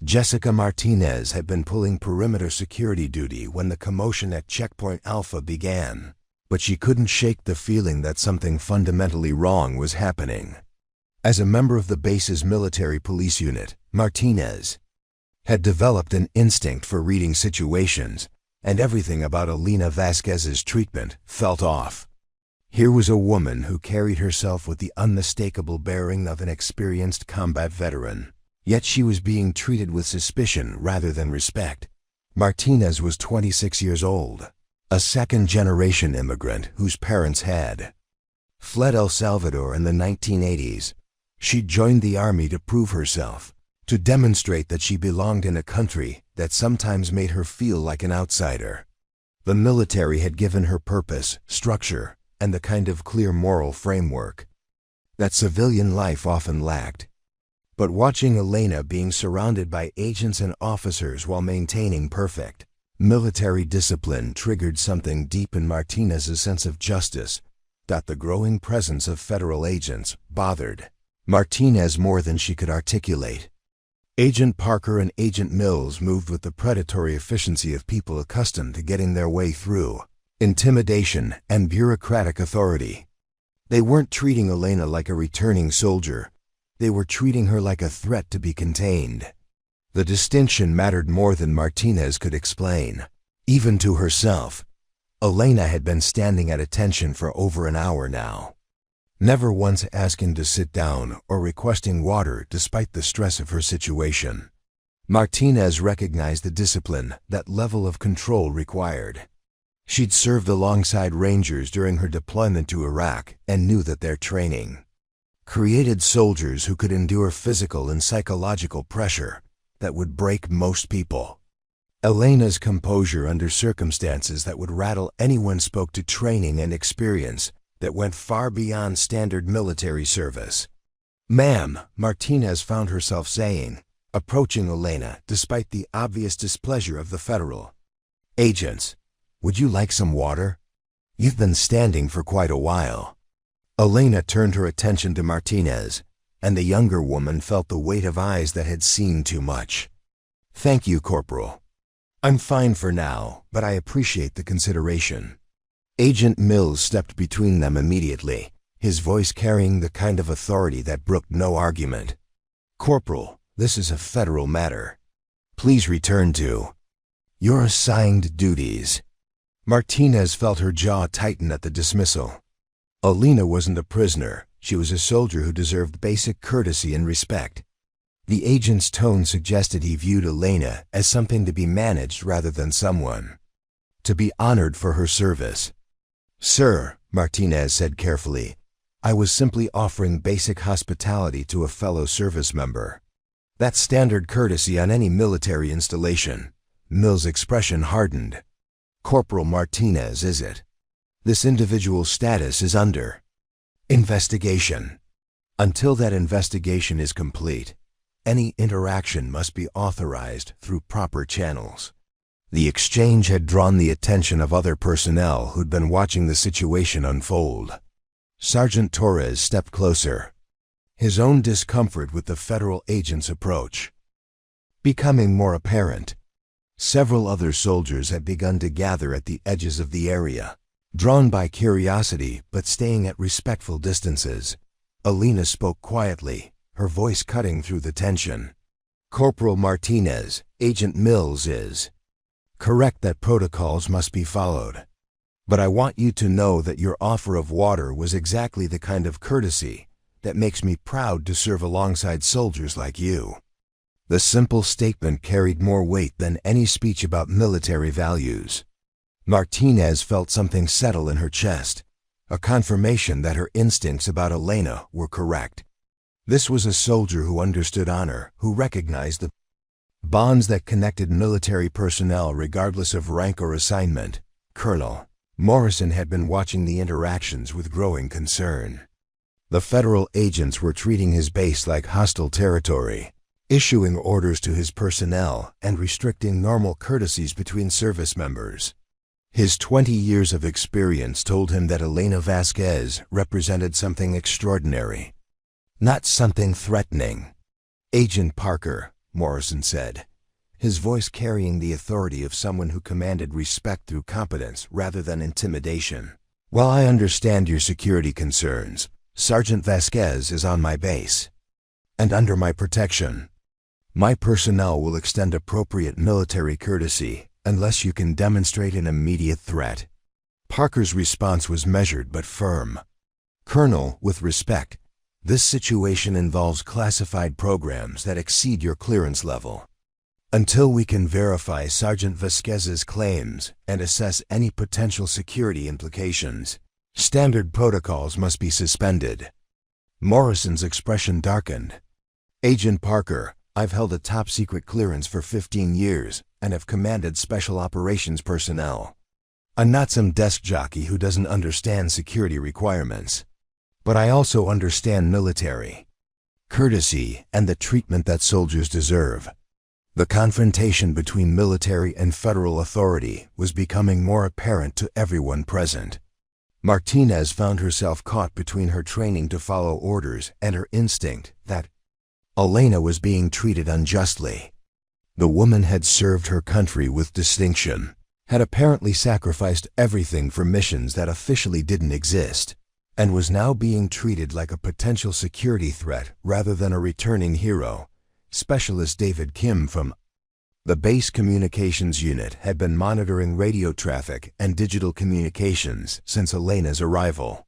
Jessica Martinez had been pulling perimeter security duty when the commotion at Checkpoint Alpha began, but she couldn't shake the feeling that something fundamentally wrong was happening. As a member of the base's military police unit, Martinez had developed an instinct for reading situations, and everything about Elena Vasquez's treatment felt off. Here was a woman who carried herself with the unmistakable bearing of an experienced combat veteran, yet she was being treated with suspicion rather than respect. Martinez was 26 years old, a second-generation immigrant whose parents had fled El Salvador in the 1980s. She'd joined the army to prove herself, to demonstrate that she belonged in a country that sometimes made her feel like an outsider. The military had given her purpose, structure, and the kind of clear moral framework that civilian life often lacked. But watching Elena being surrounded by agents and officers while maintaining perfect military discipline triggered something deep in Martinez's sense of justice. The growing presence of federal agents bothered Martinez more than she could articulate. Agent Parker and Agent Mills moved with the predatory efficiency of people accustomed to getting their way through intimidation and bureaucratic authority. They weren't treating Elena like a returning soldier. They were treating her like a threat to be contained. The distinction mattered more than Martinez could explain. Even to herself, Elena had been standing at attention for over an hour now, never once asking to sit down or requesting water despite the stress of her situation. Martinez recognized the discipline that level of control required. She'd served alongside Rangers during her deployment to Iraq and knew that their training created soldiers who could endure physical and psychological pressure that would break most people. Elena's composure under circumstances that would rattle anyone spoke to training and experience that went far beyond standard military service. "Ma'am," Martinez found herself saying, approaching Elena despite the obvious displeasure of the federal agents. "Would you like some water? You've been standing for quite a while." Elena turned her attention to Martinez, and the younger woman felt the weight of eyes that had seen too much. "Thank you, Corporal. I'm fine for now, but I appreciate the consideration." Agent Mills stepped between them immediately, his voice carrying the kind of authority that brooked no argument. "Corporal, this is a federal matter. Please return to your assigned duties." Martinez felt her jaw tighten at the dismissal. Elena wasn't a prisoner. She was a soldier who deserved basic courtesy and respect. The agent's tone suggested he viewed Elena as something to be managed rather than someone to be honored for her service. "Sir," Martinez said carefully, "I was simply offering basic hospitality to a fellow service member. That's standard courtesy on any military installation." Mills' expression hardened. "Corporal Martinez, is it? This individual's status is under investigation. Until that investigation is complete, any interaction must be authorized through proper channels." The exchange had drawn the attention of other personnel who'd been watching the situation unfold. Sergeant Torres stepped closer, his own discomfort with the federal agent's approach becoming more apparent. Several other soldiers had begun to gather at the edges of the area, drawn by curiosity but staying at respectful distances. Elena spoke quietly, her voice cutting through the tension. "Corporal Martinez, Agent Mills is correct that protocols must be followed. But I want you to know that your offer of water was exactly the kind of courtesy that makes me proud to serve alongside soldiers like you." The simple statement carried more weight than any speech about military values. Martinez felt something settle in her chest, a confirmation that her instincts about Elena were correct. This was a soldier who understood honor, who recognized the bonds that connected military personnel regardless of rank or assignment. Colonel Morrison had been watching the interactions with growing concern. The federal agents were treating his base like hostile territory, issuing orders to his personnel and restricting normal courtesies between service members. His 20 years of experience told him that Elena Vasquez represented something extraordinary, not something threatening. "Agent Parker," Morrison said, his voice carrying the authority of someone who commanded respect through competence rather than intimidation. "While I understand your security concerns, Sergeant Vasquez is on my base and under my protection. My personnel will extend appropriate military courtesy unless you can demonstrate an immediate threat." Parker's response was measured but firm. "Colonel, with respect, this situation involves classified programs that exceed your clearance level. Until we can verify Sergeant Vasquez's claims and assess any potential security implications, standard protocols must be suspended." Morrison's expression darkened. "Agent Parker, I've held a top-secret clearance for 15 years and have commanded special operations personnel. I'm not some desk jockey who doesn't understand security requirements. But I also understand military courtesy and the treatment that soldiers deserve." The confrontation between military and federal authority was becoming more apparent to everyone present. Martinez found herself caught between her training to follow orders and her instinct that Elena was being treated unjustly. The woman had served her country with distinction, had apparently sacrificed everything for missions that officially didn't exist, and was now being treated like a potential security threat rather than a returning hero. Specialist David Kim from the Base Communications Unit had been monitoring radio traffic and digital communications since Elena's arrival.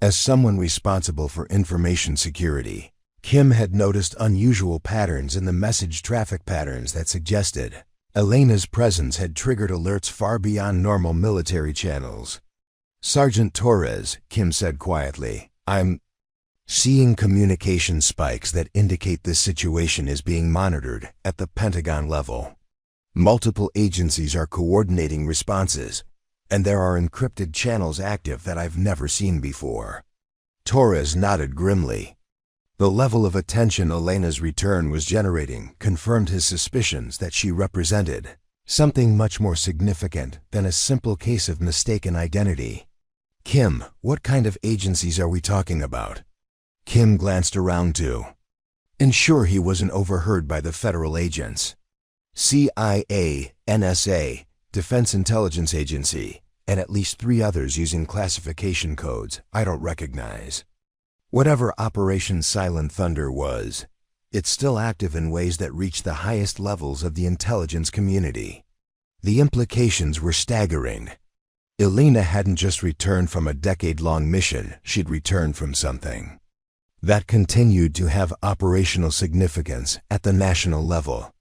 As someone responsible for information security, Kim had noticed unusual patterns in the message traffic patterns that suggested Elena's presence had triggered alerts far beyond normal military channels. "Sergeant Torres," Kim said quietly, "I'm seeing communication spikes that indicate this situation is being monitored at the Pentagon level. Multiple agencies are coordinating responses, and there are encrypted channels active that I've never seen before." Torres nodded grimly. The level of attention Elena's return was generating confirmed his suspicions that she represented something much more significant than a simple case of mistaken identity. "Kim, what kind of agencies are we talking about?" Kim glanced around to ensure he wasn't overheard by the federal agents. CIA, NSA, Defense Intelligence Agency, and at least 3 others using classification codes I don't recognize. Whatever Operation Silent Thunder was, it's still active in ways that reach the highest levels of the intelligence community. The implications were staggering. Elena hadn't just returned from a decade-long mission, she'd returned from something that continued to have operational significance at the national level.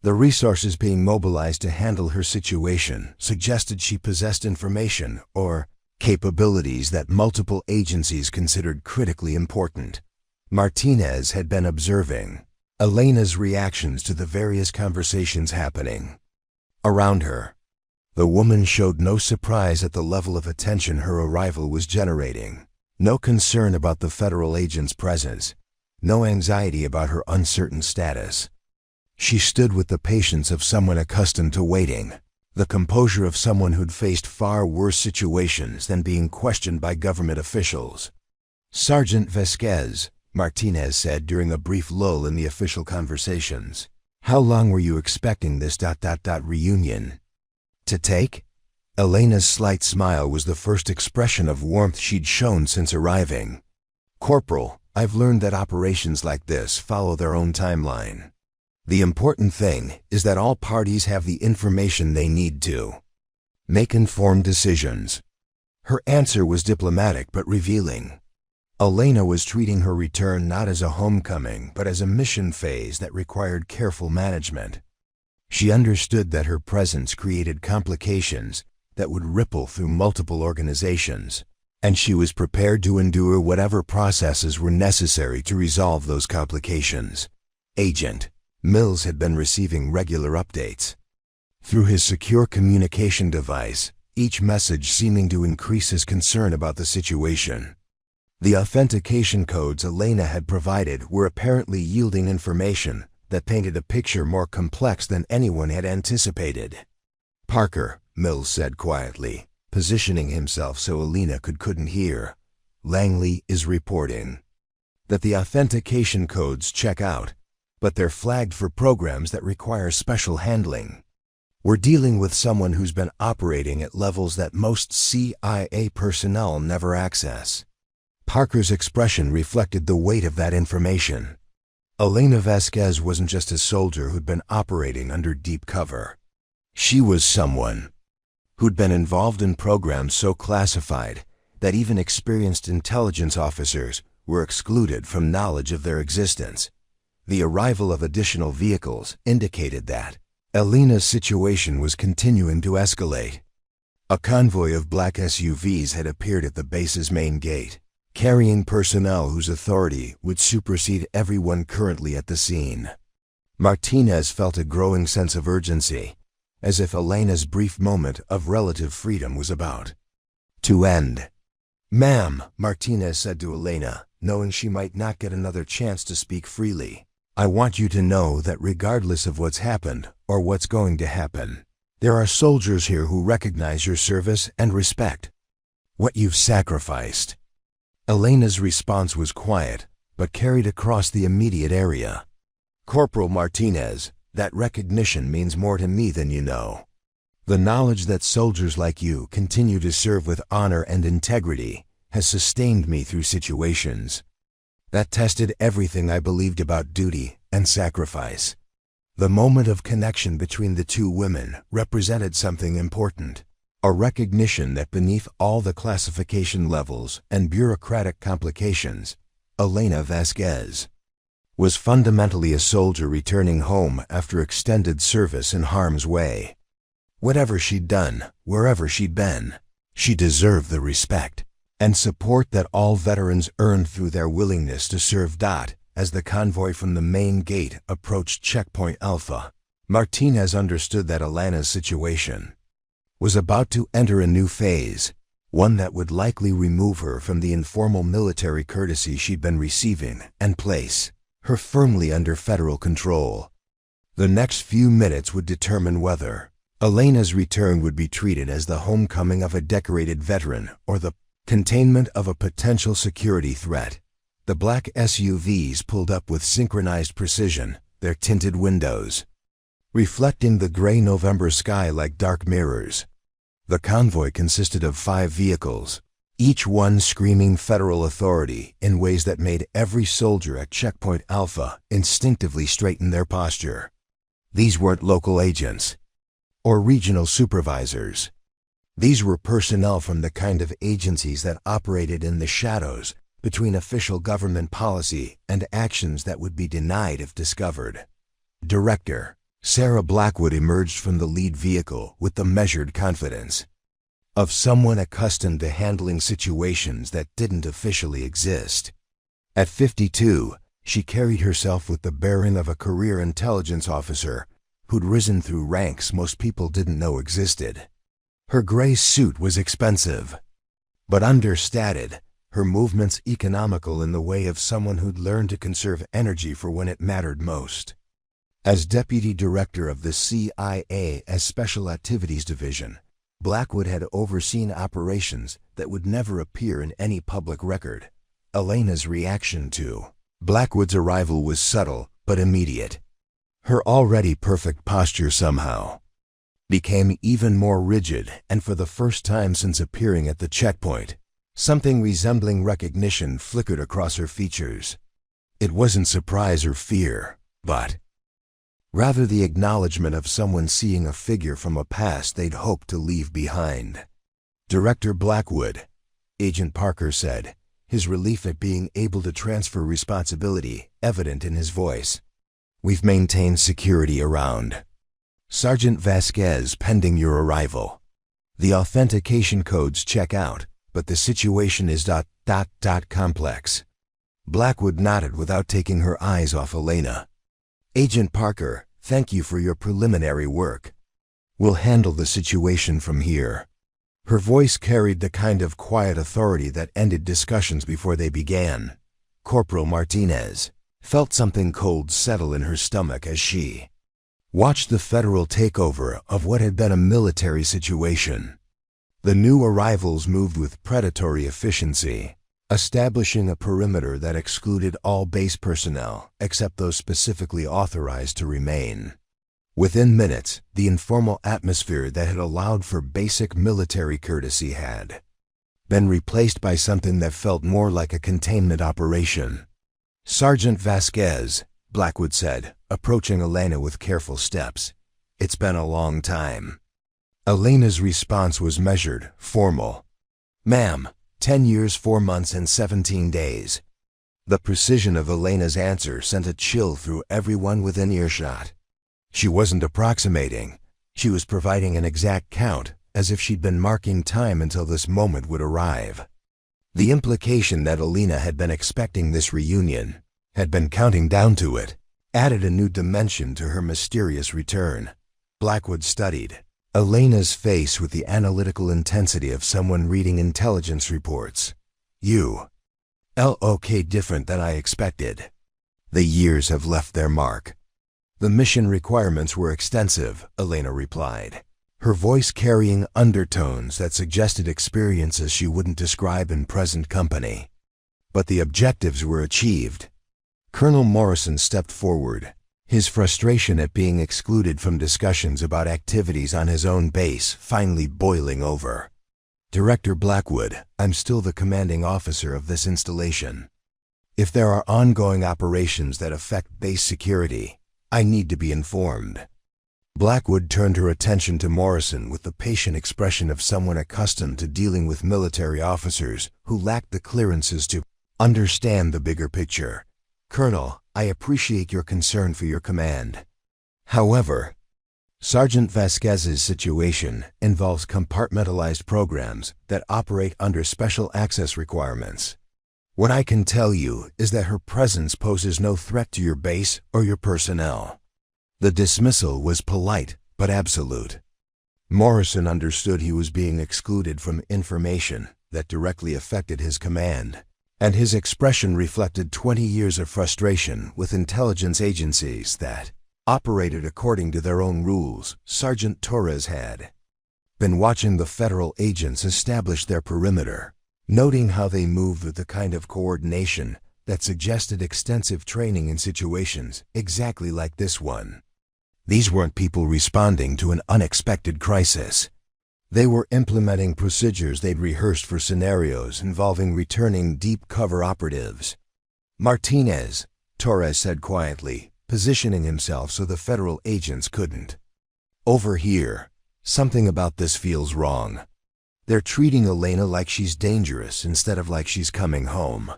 The resources being mobilized to handle her situation suggested she possessed information or capabilities that multiple agencies considered critically important. Martinez had been observing Elena's reactions to the various conversations happening around her. The woman showed no surprise at the level of attention her arrival was generating. No concern about the federal agent's presence, no anxiety about her uncertain status. She stood with the patience of someone accustomed to waiting, the composure of someone who'd faced far worse situations than being questioned by government officials. "Sergeant Vasquez," Martinez said during a brief lull in the official conversations, "how long were you expecting this reunion to take?" Elena's slight smile was the first expression of warmth she'd shown since arriving. "Corporal, I've learned that operations like this follow their own timeline. The important thing is that all parties have the information they need to make informed decisions." Her answer was diplomatic but revealing. Elena was treating her return not as a homecoming, but as a mission phase that required careful management. She understood that her presence created complications that would ripple through multiple organizations, and she was prepared to endure whatever processes were necessary to resolve those complications. Agent Mills had been receiving regular updates through his secure communication device, each message seeming to increase his concern about the situation. The authentication codes Elena had provided were apparently yielding information that painted a picture more complex than anyone had anticipated. "Parker," Mills said quietly, positioning himself so Elena couldn't hear, "Langley is reporting that the authentication codes check out, but they're flagged for programs that require special handling. We're dealing with someone who's been operating at levels that most CIA personnel never access." Parker's expression reflected the weight of that information. Elena Vasquez wasn't just a soldier who'd been operating under deep cover. She was someone who'd been involved in programs so classified that even experienced intelligence officers were excluded from knowledge of their existence. The arrival of additional vehicles indicated that Elena's situation was continuing to escalate. A convoy of black SUVs had appeared at the base's main gate, carrying personnel whose authority would supersede everyone currently at the scene. Martinez felt a growing sense of urgency, as if Elena's brief moment of relative freedom was about to end. "Ma'am," Martinez said to Elena, knowing she might not get another chance to speak freely, "I want you to know that regardless of what's happened or what's going to happen, there are soldiers here who recognize your service and respect what you've sacrificed." Elena's response was quiet, but carried across the immediate area. "Corporal Martinez, that recognition means more to me than you know. The knowledge that soldiers like you continue to serve with honor and integrity has sustained me through situations that tested everything I believed about duty and sacrifice." The moment of connection between the two women represented something important. A recognition that beneath all the classification levels and bureaucratic complications, Elena Vasquez was fundamentally a soldier returning home after extended service in harm's way. Whatever she'd done, wherever she'd been, she deserved the respect and support that all veterans earned through their willingness to serve. As the convoy from the main gate approached Checkpoint Alpha, Martinez understood that Elena's situation was about to enter a new phase, one that would likely remove her from the informal military courtesy she'd been receiving and place her firmly under federal control. The next few minutes would determine whether Elena's return would be treated as the homecoming of a decorated veteran or the containment of a potential security threat. The black SUVs pulled up with synchronized precision, their tinted windows reflecting the gray November sky like dark mirrors. The convoy consisted of 5 vehicles, each one screaming federal authority in ways that made every soldier at Checkpoint Alpha instinctively straighten their posture. These weren't local agents or regional supervisors. These were personnel from the kind of agencies that operated in the shadows between official government policy and actions that would be denied if discovered. Director Sarah Blackwood emerged from the lead vehicle with the measured confidence of someone accustomed to handling situations that didn't officially exist. At 52, she carried herself with the bearing of a career intelligence officer who'd risen through ranks most people didn't know existed. Her gray suit was expensive, but understated, her movements economical in the way of someone who'd learned to conserve energy for when it mattered most. As Deputy Director of the CIA's Special Activities Division, Blackwood had overseen operations that would never appear in any public record. Elena's reaction to Blackwood's arrival was subtle but immediate. Her already perfect posture somehow became even more rigid, and for the first time since appearing at the checkpoint, something resembling recognition flickered across her features. It wasn't surprise or fear, but rather the acknowledgement of someone seeing a figure from a past they'd hoped to leave behind. "Director Blackwood," Agent Parker said, his relief at being able to transfer responsibility evident in his voice. "We've maintained security around Sergeant Vasquez pending your arrival. The authentication codes check out, but the situation is complex." Blackwood nodded without taking her eyes off Elena. "Agent Parker, thank you for your preliminary work. We'll handle the situation from here." Her voice carried the kind of quiet authority that ended discussions before they began. Corporal Martinez felt something cold settle in her stomach as she watched the federal takeover of what had been a military situation. The new arrivals moved with predatory efficiency, establishing a perimeter that excluded all base personnel except those specifically authorized to remain. Within minutes, the informal atmosphere that had allowed for basic military courtesy had been replaced by something that felt more like a containment operation. "Sergeant Vasquez," Blackwood said, approaching Elena with careful steps. "It's been a long time." Elena's response was measured, formal. "Ma'am, 10 years, 4 months, and 17 days. The precision of Elena's answer sent a chill through everyone within earshot. She wasn't approximating. She was providing an exact count, as if she'd been marking time until this moment would arrive. The implication that Elena had been expecting this reunion, had been counting down to it, added a new dimension to her mysterious return. Blackwood studied Elena's face with the analytical intensity of someone reading intelligence reports. "You look different than I expected. The years have left their mark." "The mission requirements were extensive," Elena replied, her voice carrying undertones that suggested experiences she wouldn't describe in present company. "But the objectives were achieved." Colonel Morrison stepped forward, his frustration at being excluded from discussions about activities on his own base finally boiling over. "Director Blackwood, I'm still the commanding officer of this installation. If there are ongoing operations that affect base security, I need to be informed." Blackwood turned her attention to Morrison with the patient expression of someone accustomed to dealing with military officers who lacked the clearances to understand the bigger picture. "Colonel, I appreciate your concern for your command. However, Sergeant Vasquez's situation involves compartmentalized programs that operate under special access requirements. What I can tell you is that her presence poses no threat to your base or your personnel." The dismissal was polite but absolute. Morrison understood he was being excluded from information that directly affected his command, and his expression reflected 20 years of frustration with intelligence agencies that operated according to their own rules. Sergeant Torres had been watching the federal agents establish their perimeter, noting how they moved with the kind of coordination that suggested extensive training in situations exactly like this one. These weren't people responding to an unexpected crisis. They were implementing procedures they'd rehearsed for scenarios involving returning deep cover operatives. "Martinez," Torres said quietly, positioning himself so the federal agents couldn't overhear. "Something about this feels wrong. They're treating Elena like she's dangerous instead of like she's coming home."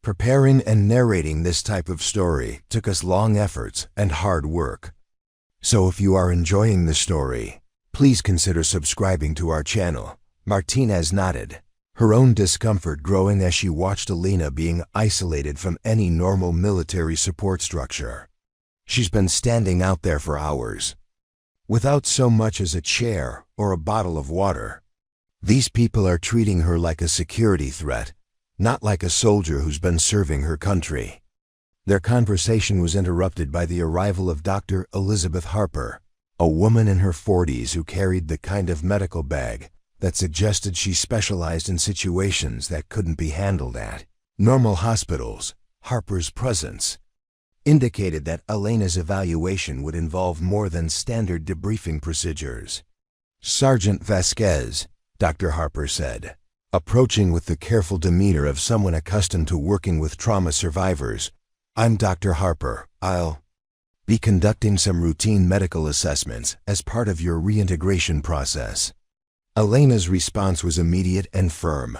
Preparing and narrating this type of story took us long efforts and hard work. So if you are enjoying the story, please consider subscribing to our channel. Martinez nodded, her own discomfort growing as she watched Elena being isolated from any normal military support structure. She's been standing out there for hours, without so much as a chair or a bottle of water. These people are treating her like a security threat, not like a soldier who's been serving her country. Their conversation was interrupted by the arrival of Dr. Elizabeth Harper, a woman in her 40s who carried the kind of medical bag that suggested she specialized in situations that couldn't be handled at normal hospitals. Harper's presence indicated that Elena's evaluation would involve more than standard debriefing procedures. "Sergeant Vasquez," Dr. Harper said, approaching with the careful demeanor of someone accustomed to working with trauma survivors. "I'm Dr. Harper. I'll be conducting some routine medical assessments as part of your reintegration process." Elena's response was immediate and firm.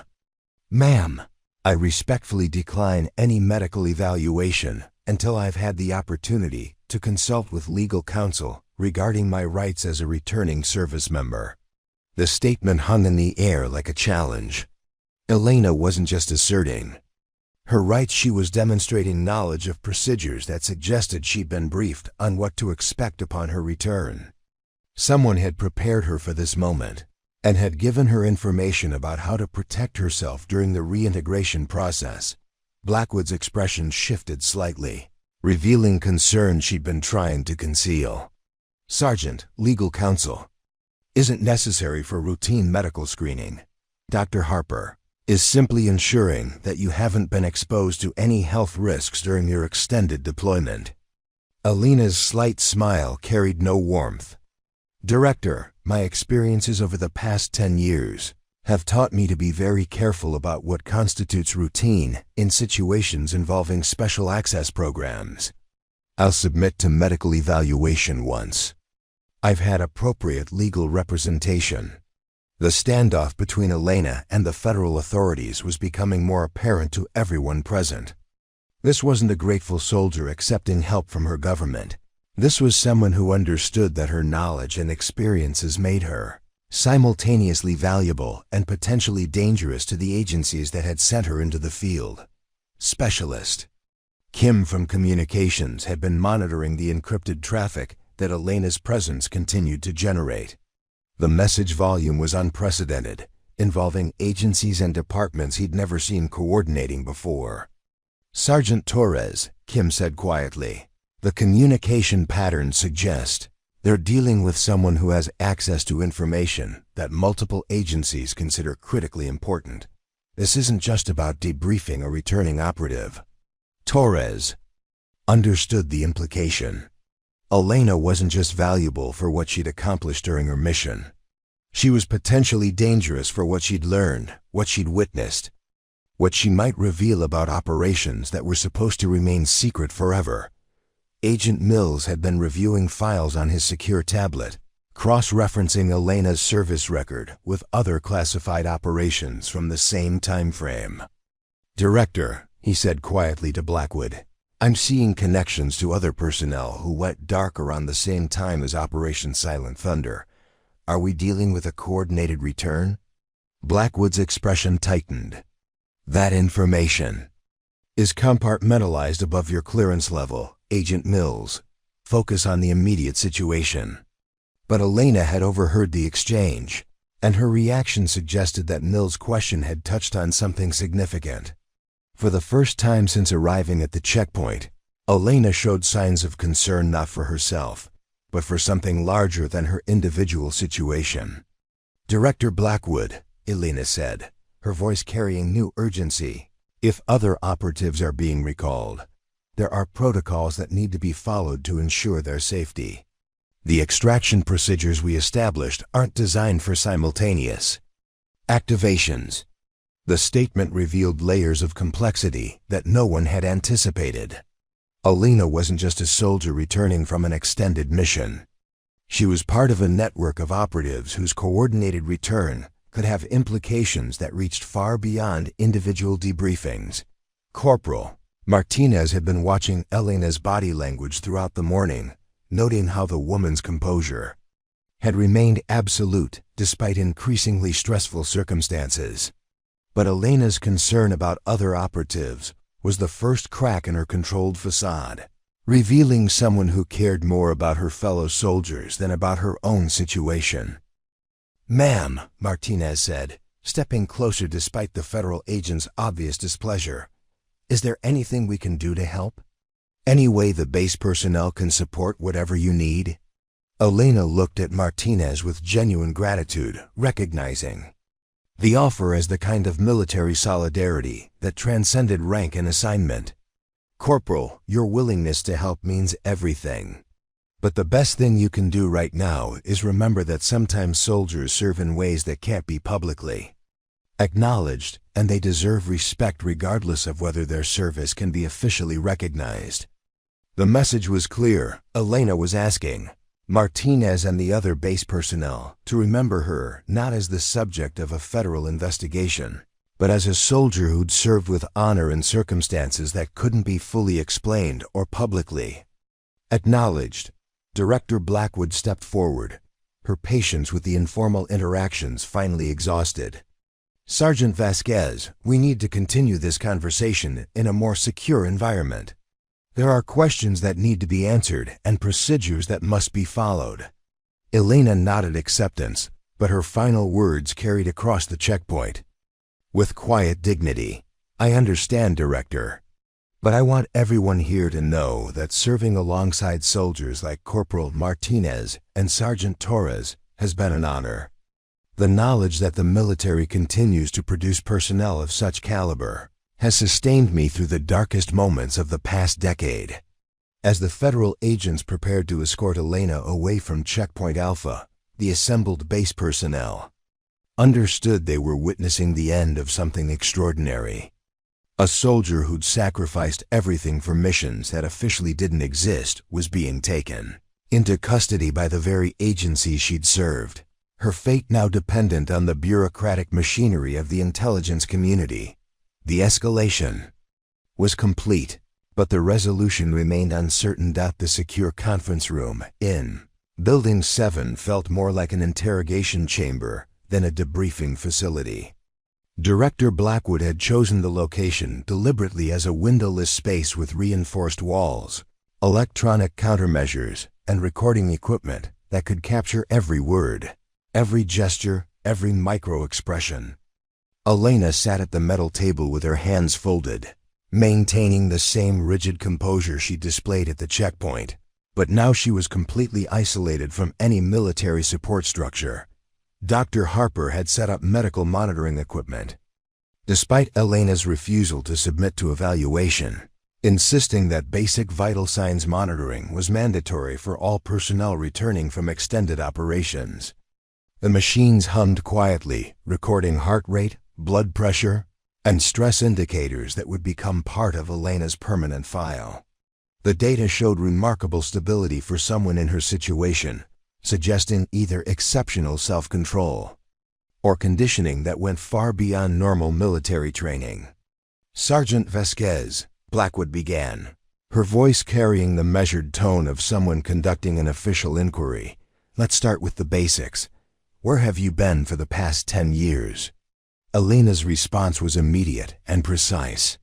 "Ma'am, I respectfully decline any medical evaluation until I've had the opportunity to consult with legal counsel regarding my rights as a returning service member. The statement hung in the air like a challenge. Elena wasn't just asserting her rights, she was demonstrating knowledge of procedures that suggested she'd been briefed on what to expect upon her return. Someone had prepared her for this moment and had given her information about how to protect herself during the reintegration process. Blackwood's expression shifted slightly, revealing concern she'd been trying to conceal. "Sergeant, legal counsel. Isn't necessary for routine medical screening. Dr. Harper is simply ensuring that you haven't been exposed to any health risks during your extended deployment." Elena's slight smile carried no warmth. "Director, my experiences over the past 10 years have taught me to be very careful about what constitutes routine in situations involving special access programs. I'll submit to medical evaluation once I've had appropriate legal representation." The standoff between Elena and the federal authorities was becoming more apparent to everyone present. This wasn't a grateful soldier accepting help from her government. This was someone who understood that her knowledge and experiences made her simultaneously valuable and potentially dangerous to the agencies that had sent her into the field. Specialist Kim from Communications had been monitoring the encrypted traffic that Elena's presence continued to generate. The message volume was unprecedented, involving agencies and departments he'd never seen coordinating before. "Sergeant Torres," Kim said quietly, "the communication patterns suggest they're dealing with someone who has access to information that multiple agencies consider critically important. This isn't just about debriefing a returning operative." Torres understood the implication. Elena wasn't just valuable for what she'd accomplished during her mission. She was potentially dangerous for what she'd learned, what she'd witnessed, what she might reveal about operations that were supposed to remain secret forever. Agent Mills had been reviewing files on his secure tablet, cross-referencing Elena's service record with other classified operations from the same time frame. "Director," he said quietly to Blackwood, "I'm seeing connections to other personnel who went dark around the same time as Operation Silent Thunder. Are we dealing with a coordinated return?" Blackwood's expression tightened. "That information is compartmentalized above your clearance level, Agent Mills. Focus on the immediate situation." But Elena had overheard the exchange, and her reaction suggested that Mills' question had touched on something significant. For the first time since arriving at the checkpoint, Elena showed signs of concern not for herself, but for something larger than her individual situation. "Director Blackwood," Elena said, her voice carrying new urgency, "if other operatives are being recalled, there are protocols that need to be followed to ensure their safety. The extraction procedures we established aren't designed for simultaneous activations." The statement revealed layers of complexity that no one had anticipated. Elena wasn't just a soldier returning from an extended mission. She was part of a network of operatives whose coordinated return could have implications that reached far beyond individual debriefings. Corporal Martinez had been watching Elena's body language throughout the morning, noting how the woman's composure had remained absolute despite increasingly stressful circumstances. But Elena's concern about other operatives was the first crack in her controlled facade, revealing someone who cared more about her fellow soldiers than about her own situation. "Ma'am," Martinez said, stepping closer despite the federal agent's obvious displeasure, "is there anything we can do to help? Any way the base personnel can support whatever you need?" Elena looked at Martinez with genuine gratitude, recognizing the offer as the kind of military solidarity that transcended rank and assignment. "Corporal, your willingness to help means everything. But the best thing you can do right now is remember that sometimes soldiers serve in ways that can't be publicly acknowledged, and they deserve respect regardless of whether their service can be officially recognized." The message was clear. Elena was asking Martinez and the other base personnel to remember her not as the subject of a federal investigation, but as a soldier who'd served with honor in circumstances that couldn't be fully explained or publicly acknowledged. Director Blackwood stepped forward, her patience with the informal interactions finally exhausted. "Sergeant Vasquez, we need to continue this conversation in a more secure environment. There are questions that need to be answered and procedures that must be followed." Elena nodded acceptance, but her final words carried across the checkpoint. With quiet dignity, "I understand, Director. But I want everyone here to know that serving alongside soldiers like Corporal Martinez and Sergeant Torres has been an honor. The knowledge that the military continues to produce personnel of such caliber has sustained me through the darkest moments of the past decade." As the federal agents prepared to escort Elena away from Checkpoint Alpha, the assembled base personnel understood they were witnessing the end of something extraordinary. A soldier who'd sacrificed everything for missions that officially didn't exist was being taken into custody by the very agencies she'd served, her fate now dependent on the bureaucratic machinery of the intelligence community. The escalation was complete, but the resolution remained uncertain. The secure conference room in Building 7 felt more like an interrogation chamber than a debriefing facility. Director Blackwood had chosen the location deliberately as a windowless space with reinforced walls, electronic countermeasures, and recording equipment that could capture every word, every gesture, every micro-expression. Elena sat at the metal table with her hands folded, maintaining the same rigid composure she displayed at the checkpoint, but now she was completely isolated from any military support structure. Dr. Harper had set up medical monitoring equipment. Despite Elena's refusal to submit to evaluation, insisting that basic vital signs monitoring was mandatory for all personnel returning from extended operations. The machines hummed quietly, recording heart rate, blood pressure, and stress indicators that would become part of Elena's permanent file. The data showed remarkable stability for someone in her situation, suggesting either exceptional self-control or conditioning that went far beyond normal military training. "Sergeant Vasquez," Blackwood began, her voice carrying the measured tone of someone conducting an official inquiry. "Let's start with the basics. Where have you been for the past 10 years? Elena's response was immediate and precise.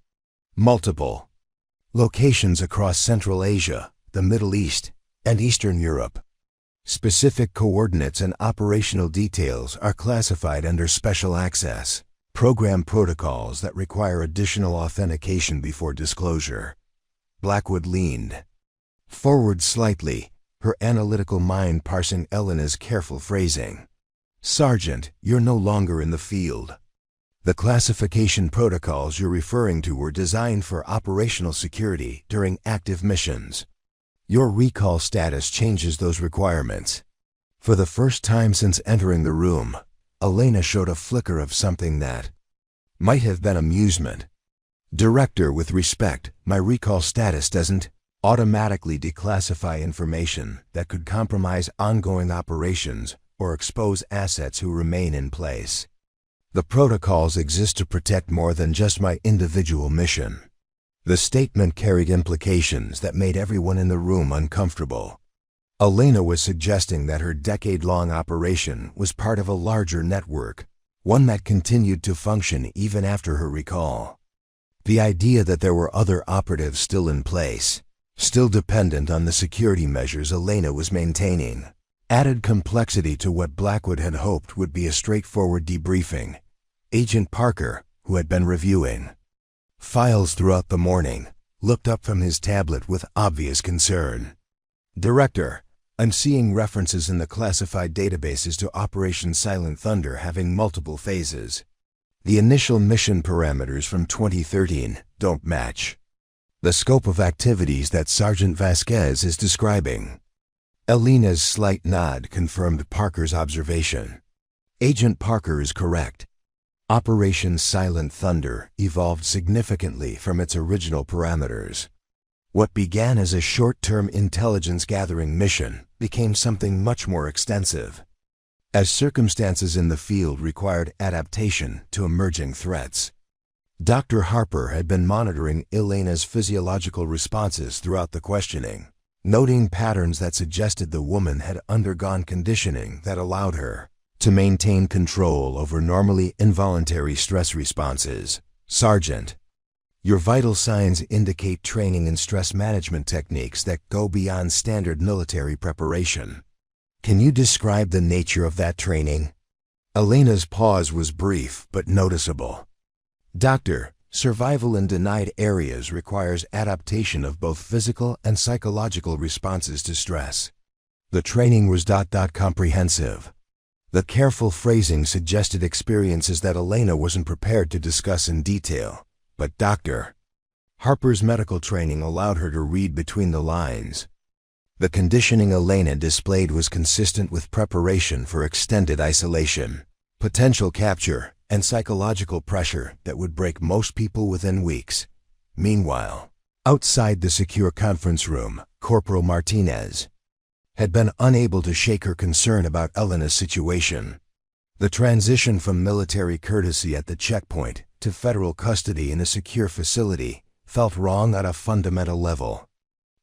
"Multiple locations across Central Asia, the Middle East, and Eastern Europe. Specific coordinates and operational details are classified under special access program protocols that require additional authentication before disclosure." Blackwood leaned forward slightly, her analytical mind parsing Elena's careful phrasing. "Sergeant, you're no longer in the field. The classification protocols you're referring to were designed for operational security during active missions. Your recall status changes those requirements." For the first time since entering the room, Elena showed a flicker of something that might have been amusement. "Director, with respect, my recall status doesn't automatically declassify information that could compromise ongoing operations or expose assets who remain in place. The protocols exist to protect more than just my individual mission." The statement carried implications that made everyone in the room uncomfortable. Elena was suggesting that her decade-long operation was part of a larger network, one that continued to function even after her recall. The idea that there were other operatives still in place, still dependent on the security measures Elena was maintaining, added complexity to what Blackwood had hoped would be a straightforward debriefing. Agent Parker, who had been reviewing files throughout the morning, looked up from his tablet with obvious concern. "Director, I'm seeing references in the classified databases to Operation Silent Thunder having multiple phases. The initial mission parameters from 2013 don't match the scope of activities that Sergeant Vasquez is describing." Elena's slight nod confirmed Parker's observation. "Agent Parker is correct. Operation Silent Thunder evolved significantly from its original parameters. What began as a short-term intelligence-gathering mission became something much more extensive." as circumstances in the field required adaptation to emerging threats. Dr. Harper had been monitoring Elena's physiological responses throughout the questioning, noting patterns that suggested the woman had undergone conditioning that allowed her to maintain control over normally involuntary stress responses. Sergeant, your vital signs indicate training in stress management techniques that go beyond standard military preparation. Can you describe the nature of that training? Elena's pause was brief but noticeable. Doctor, survival in denied areas requires adaptation of both physical and psychological responses to stress. The training was comprehensive. The careful phrasing suggested experiences that Elena wasn't prepared to discuss in detail. But Dr. Harper's medical training allowed her to read between the lines. The conditioning Elena displayed was consistent with preparation for extended isolation, potential capture, and psychological pressure that would break most people within weeks. Meanwhile, outside the secure conference room, Corporal Martinez had been unable to shake her concern about Elena's situation. The transition from military courtesy at the checkpoint to federal custody in a secure facility felt wrong at a fundamental level.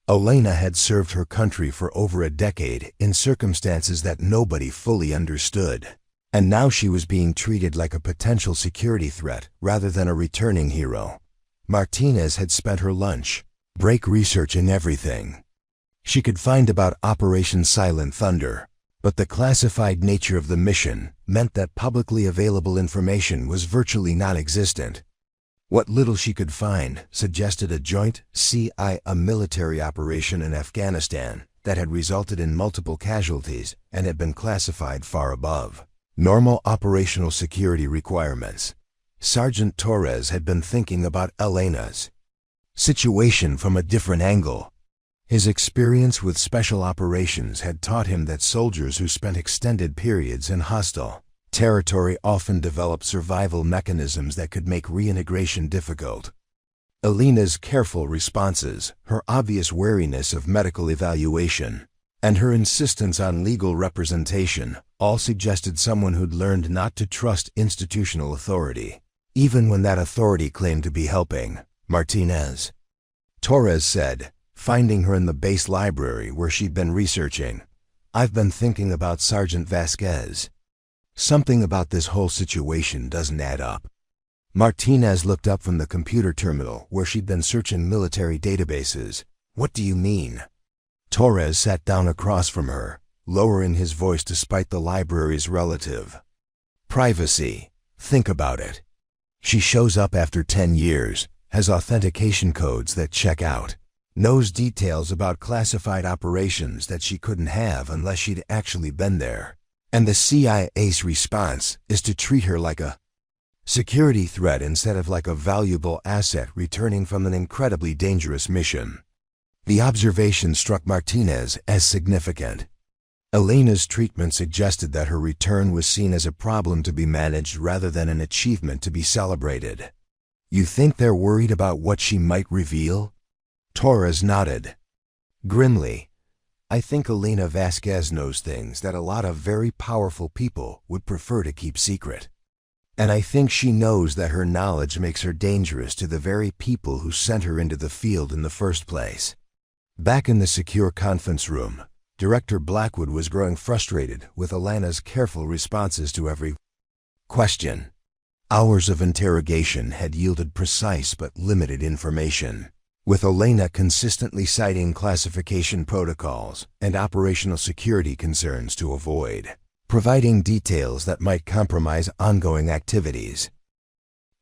Elena had served her country for over a decade in circumstances that nobody fully understood, and now she was being treated like a potential security threat rather than a returning hero. Martinez had spent her lunch break researching everything she could find about Operation Silent Thunder, but the classified nature of the mission meant that publicly available information was virtually non-existent. What little she could find suggested a joint CIA military operation in Afghanistan that had resulted in multiple casualties and had been classified far above normal operational security requirements. Sergeant Torres had been thinking about Elena's situation from a different angle. His experience with special operations had taught him that soldiers who spent extended periods in hostile territory often developed survival mechanisms that could make reintegration difficult. Elena's careful responses, her obvious wariness of medical evaluation, and her insistence on legal representation all suggested someone who'd learned not to trust institutional authority, even when that authority claimed to be helping. Martinez, Torres said, finding her in the base library where she'd been researching. I've been thinking about Sergeant Vasquez. Something about this whole situation doesn't add up. Martinez looked up from the computer terminal where she'd been searching military databases. What do you mean? Torres sat down across from her, lowering his voice despite the library's relative privacy. Think about it. She shows up after 10 years, has authentication codes that check out, knows details about classified operations that she couldn't have unless she'd actually been there. And the CIA's response is to treat her like a security threat instead of like a valuable asset returning from an incredibly dangerous mission. The observation struck Martinez as significant. Elena's treatment suggested that her return was seen as a problem to be managed rather than an achievement to be celebrated. You think they're worried about what she might reveal? Torres nodded grimly. I think Elena Vasquez knows things that a lot of very powerful people would prefer to keep secret. And I think she knows that her knowledge makes her dangerous to the very people who sent her into the field in the first place. Back in the secure conference room, Director Blackwood was growing frustrated with Elena's careful responses to every question. Hours of interrogation had yielded precise but limited information, with Elena consistently citing classification protocols and operational security concerns to avoid providing details that might compromise ongoing activities.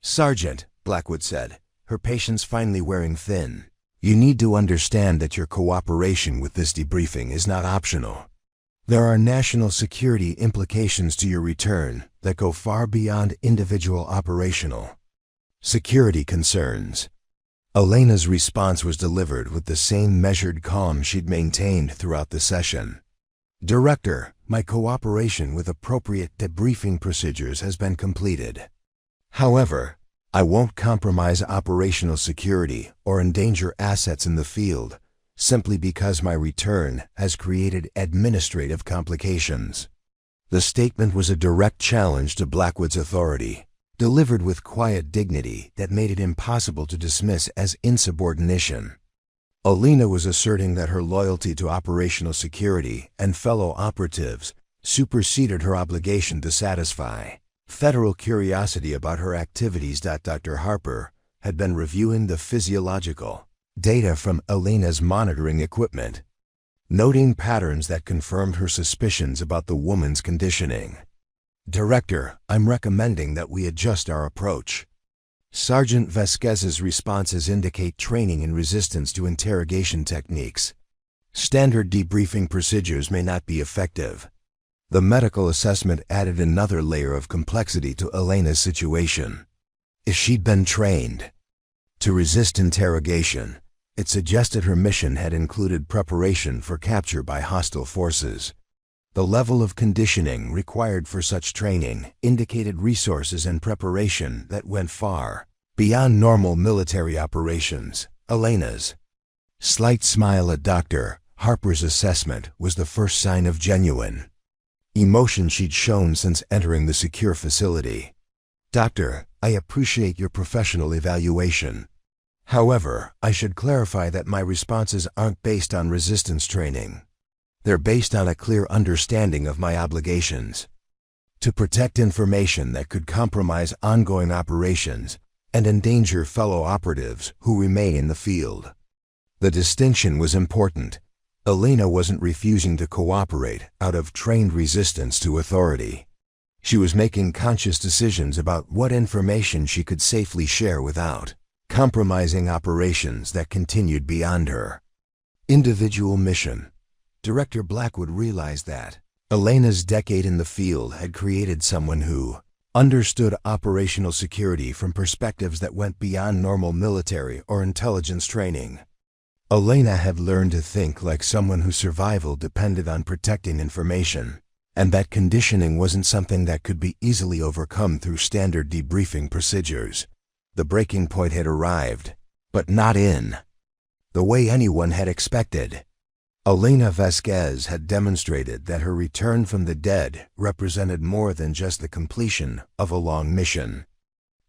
Sergeant, Blackwood said, her patience finally wearing thin, you need to understand that your cooperation with this debriefing is not optional. There are national security implications to your return that go far beyond individual operational security concerns. Elena's response was delivered with the same measured calm she'd maintained throughout the session. Director, my cooperation with appropriate debriefing procedures has been completed. However, I won't compromise operational security or endanger assets in the field simply because my return has created administrative complications. The statement was a direct challenge to Blackwood's authority, delivered with quiet dignity that made it impossible to dismiss as insubordination. Elena was asserting that her loyalty to operational security and fellow operatives superseded her obligation to satisfy federal curiosity about her activities. Dr. Harper had been reviewing the physiological data from Elena's monitoring equipment, noting patterns that confirmed her suspicions about the woman's conditioning. "Director, I'm recommending that we adjust our approach. Sergeant Vasquez's responses indicate training in resistance to interrogation techniques. Standard debriefing procedures may not be effective." The medical assessment added another layer of complexity to Elena's situation. If she'd been trained to resist interrogation, it suggested her mission had included preparation for capture by hostile forces. The level of conditioning required for such training indicated resources and preparation that went far beyond normal military operations. Elena's slight smile at Dr. Harper's assessment was the first sign of genuine emotion she'd shown since entering the secure facility. "Doctor, I appreciate your professional evaluation. However, I should clarify that my responses aren't based on resistance training. They're based on a clear understanding of my obligations to protect information that could compromise ongoing operations and endanger fellow operatives who remain in the field." The distinction was important. Elena wasn't refusing to cooperate out of trained resistance to authority. She was making conscious decisions about what information she could safely share without compromising operations that continued beyond her individual mission. Director Blackwood realized that Elena's decade in the field had created someone who understood operational security from perspectives that went beyond normal military or intelligence training. Elena had learned to think like someone whose survival depended on protecting information, and that conditioning wasn't something that could be easily overcome through standard debriefing procedures. The breaking point had arrived, but not in the way anyone had expected. Elena Vasquez had demonstrated that her return from the dead represented more than just the completion of a long mission.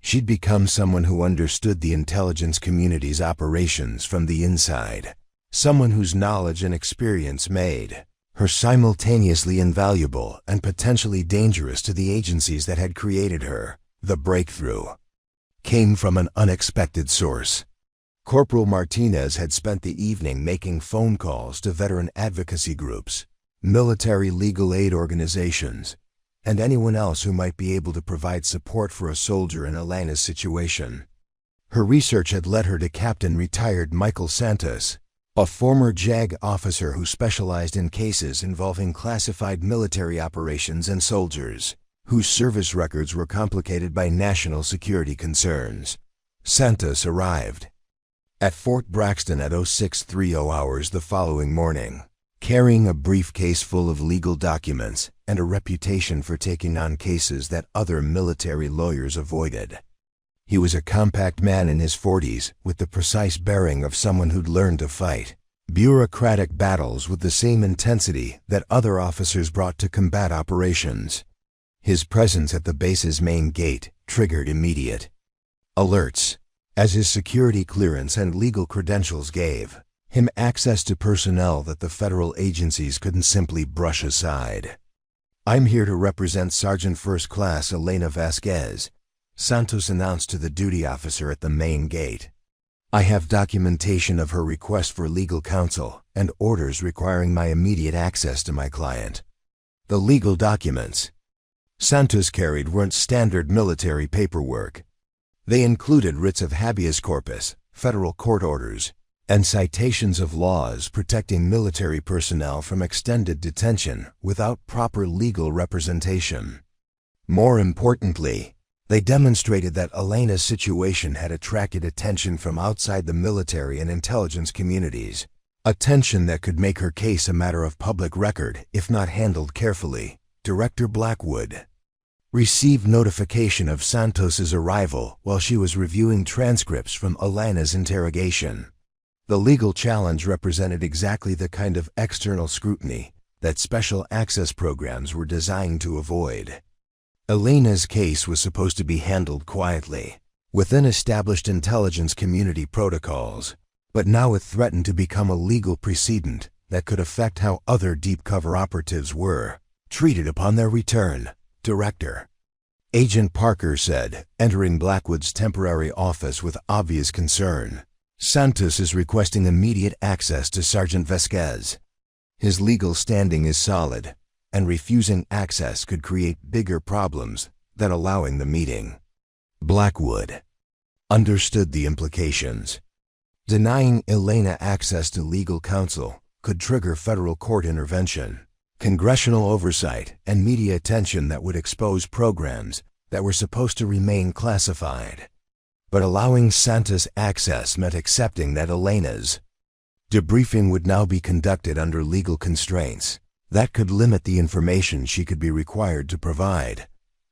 She'd become someone who understood the intelligence community's operations from the inside, someone whose knowledge and experience made her simultaneously invaluable and potentially dangerous to the agencies that had created her. The breakthrough came from an unexpected source. Corporal Martinez had spent the evening making phone calls to veteran advocacy groups, military legal aid organizations, and anyone else who might be able to provide support for a soldier in Elena's situation. Her research had led her to Captain Retired Michael Santos, a former JAG officer who specialized in cases involving classified military operations and soldiers whose service records were complicated by national security concerns. Santos arrived at Fort Braxton at 0630 hours the following morning, carrying a briefcase full of legal documents and a reputation for taking on cases that other military lawyers avoided. He was a compact man in his 40s with the precise bearing of someone who'd learned to fight bureaucratic battles with the same intensity that other officers brought to combat operations. His presence at the base's main gate triggered immediate alerts, as his security clearance and legal credentials gave him access to personnel that the federal agencies couldn't simply brush aside. "I'm here to represent Sergeant First Class Elena Vasquez," Santos announced to the duty officer at the main gate. "I have documentation of her request for legal counsel and orders requiring my immediate access to my client." The legal documents Santos carried weren't standard military paperwork. They included writs of habeas corpus, federal court orders, and citations of laws protecting military personnel from extended detention without proper legal representation. More importantly, they demonstrated that Elena's situation had attracted attention from outside the military and intelligence communities, attention that could make her case a matter of public record if not handled carefully. Director Blackwood received notification of Santos's arrival while she was reviewing transcripts from Elena's interrogation. The legal challenge represented exactly the kind of external scrutiny that special access programs were designed to avoid. Elena's case was supposed to be handled quietly, within established intelligence community protocols, but now it threatened to become a legal precedent that could affect how other deep cover operatives were treated upon their return. Director Agent Parker said, entering Blackwood's temporary office with obvious concern. Santos is requesting immediate access to Sergeant Vasquez. His legal standing is solid, and refusing access could create bigger problems than allowing the meeting. Blackwood understood the implications. Denying Elena access to legal counsel could trigger federal court intervention, congressional oversight, and media attention that would expose programs that were supposed to remain classified. But allowing Santos access meant accepting that Elena's debriefing would now be conducted under legal constraints that could limit the information she could be required to provide.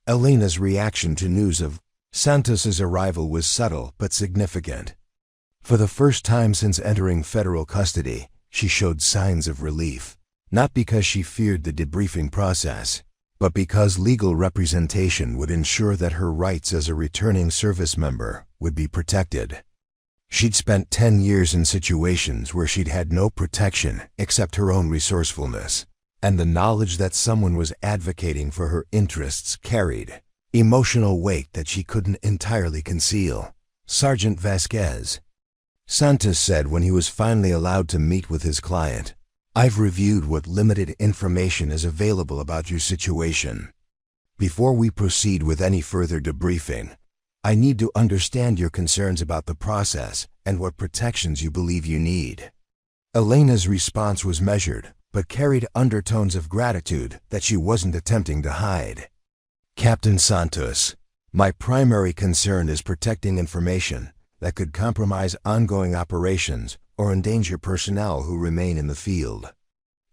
Elena's reaction to news of Santos's arrival was subtle but significant. For the first time since entering federal custody, she showed signs of relief, not because she feared the debriefing process, but because legal representation would ensure that her rights as a returning service member would be protected. She'd spent 10 years in situations where she'd had no protection except her own resourcefulness, and the knowledge that someone was advocating for her interests carried emotional weight that she couldn't entirely conceal. Sergeant Vasquez, Santos said when he was finally allowed to meet with his client, "I've reviewed what limited information is available about your situation. Before we proceed with any further debriefing, I need to understand your concerns about the process and what protections you believe you need." Elena's response was measured, but carried undertones of gratitude that she wasn't attempting to hide. "Captain Santos, my primary concern is protecting information that could compromise ongoing operations or endanger personnel who remain in the field.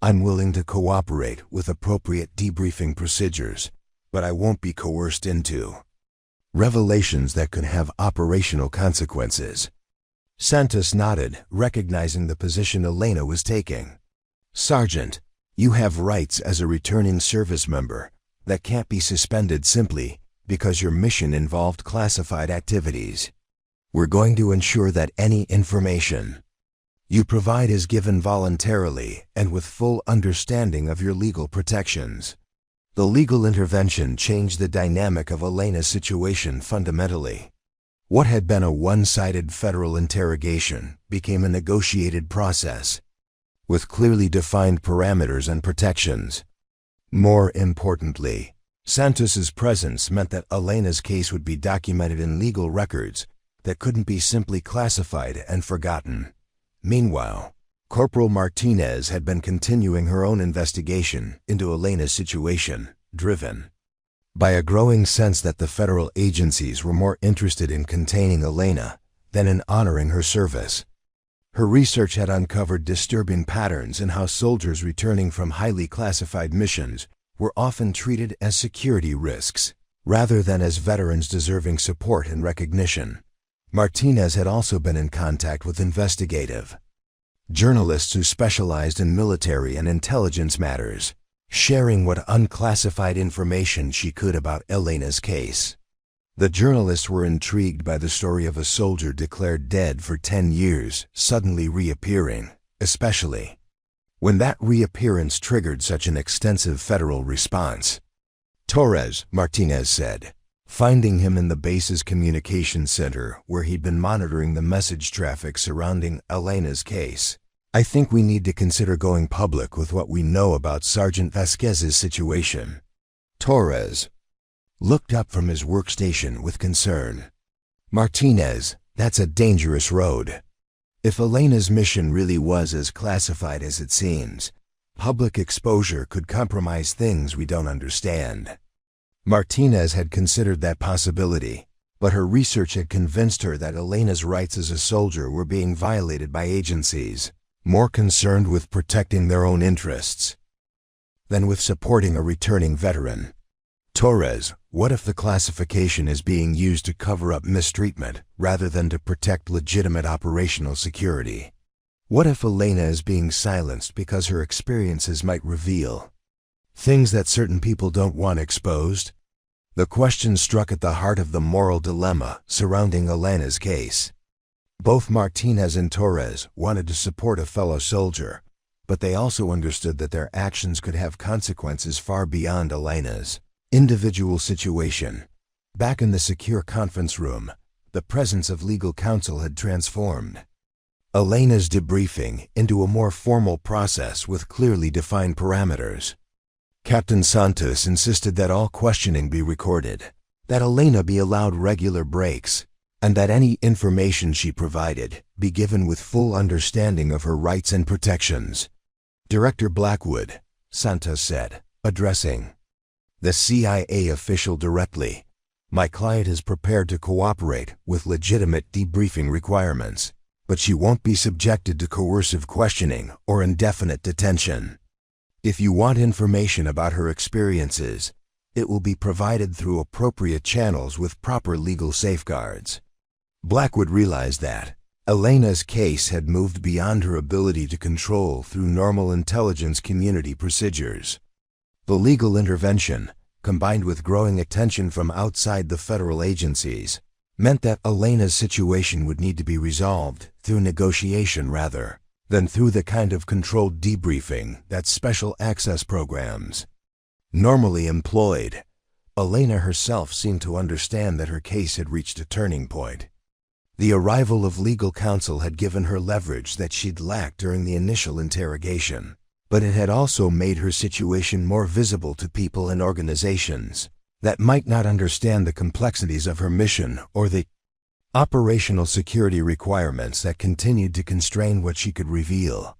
I'm willing to cooperate with appropriate debriefing procedures, but I won't be coerced into revelations that could have operational consequences." Santos nodded, recognizing the position Elena was taking. "Sergeant, you have rights as a returning service member that can't be suspended simply because your mission involved classified activities. We're going to ensure that any information you provide is given voluntarily and with full understanding of your legal protections." The legal intervention changed the dynamic of Elena's situation fundamentally. What had been a one-sided federal interrogation became a negotiated process, with clearly defined parameters and protections. More importantly, Santos's presence meant that Elena's case would be documented in legal records that couldn't be simply classified and forgotten. Meanwhile, Corporal Martinez had been continuing her own investigation into Elena's situation, driven by a growing sense that the federal agencies were more interested in containing Elena than in honoring her service. Her research had uncovered disturbing patterns in how soldiers returning from highly classified missions were often treated as security risks, rather than as veterans deserving support and recognition. Martinez had also been in contact with investigative journalists who specialized in military and intelligence matters, sharing what unclassified information she could about Elena's case. The journalists were intrigued by the story of a soldier declared dead for 10 years suddenly reappearing, especially when that reappearance triggered such an extensive federal response. "Torres," Martinez said, finding him in the base's communications center where he'd been monitoring the message traffic surrounding Elena's case, "I think we need to consider going public with what we know about Sergeant Vasquez's situation." Torres looked up from his workstation with concern. "Martinez, that's a dangerous road. If Elena's mission really was as classified as it seems, public exposure could compromise things we don't understand." Martinez had considered that possibility, but her research had convinced her that Elena's rights as a soldier were being violated by agencies more concerned with protecting their own interests than with supporting a returning veteran. "Torres, what if the classification is being used to cover up mistreatment rather than to protect legitimate operational security?" What if Elena is being silenced because her experiences might reveal things that certain people don't want exposed? The question struck at the heart of the moral dilemma surrounding Elena's case. Both Martinez and Torres wanted to support a fellow soldier, but they also understood that their actions could have consequences far beyond Elena's individual situation. Back in the secure conference room, the presence of legal counsel had transformed Elena's debriefing into a more formal process with clearly defined parameters. Captain Santos insisted that all questioning be recorded, that Elena be allowed regular breaks, and that any information she provided be given with full understanding of her rights and protections. Director Blackwood, Santos said, addressing the CIA official directly, my client is prepared to cooperate with legitimate debriefing requirements, but she won't be subjected to coercive questioning or indefinite detention. If you want information about her experiences, it will be provided through appropriate channels with proper legal safeguards. Blackwood realized that Elena's case had moved beyond her ability to control through normal intelligence community procedures. The legal intervention, combined with growing attention from outside the federal agencies, meant that Elena's situation would need to be resolved through negotiation rather than through the kind of controlled debriefing that special access programs normally employed. Elena herself seemed to understand that her case had reached a turning point. The arrival of legal counsel had given her leverage that she'd lacked during the initial interrogation, but it had also made her situation more visible to people and organizations that might not understand the complexities of her mission or the operational security requirements that continued to constrain what she could reveal.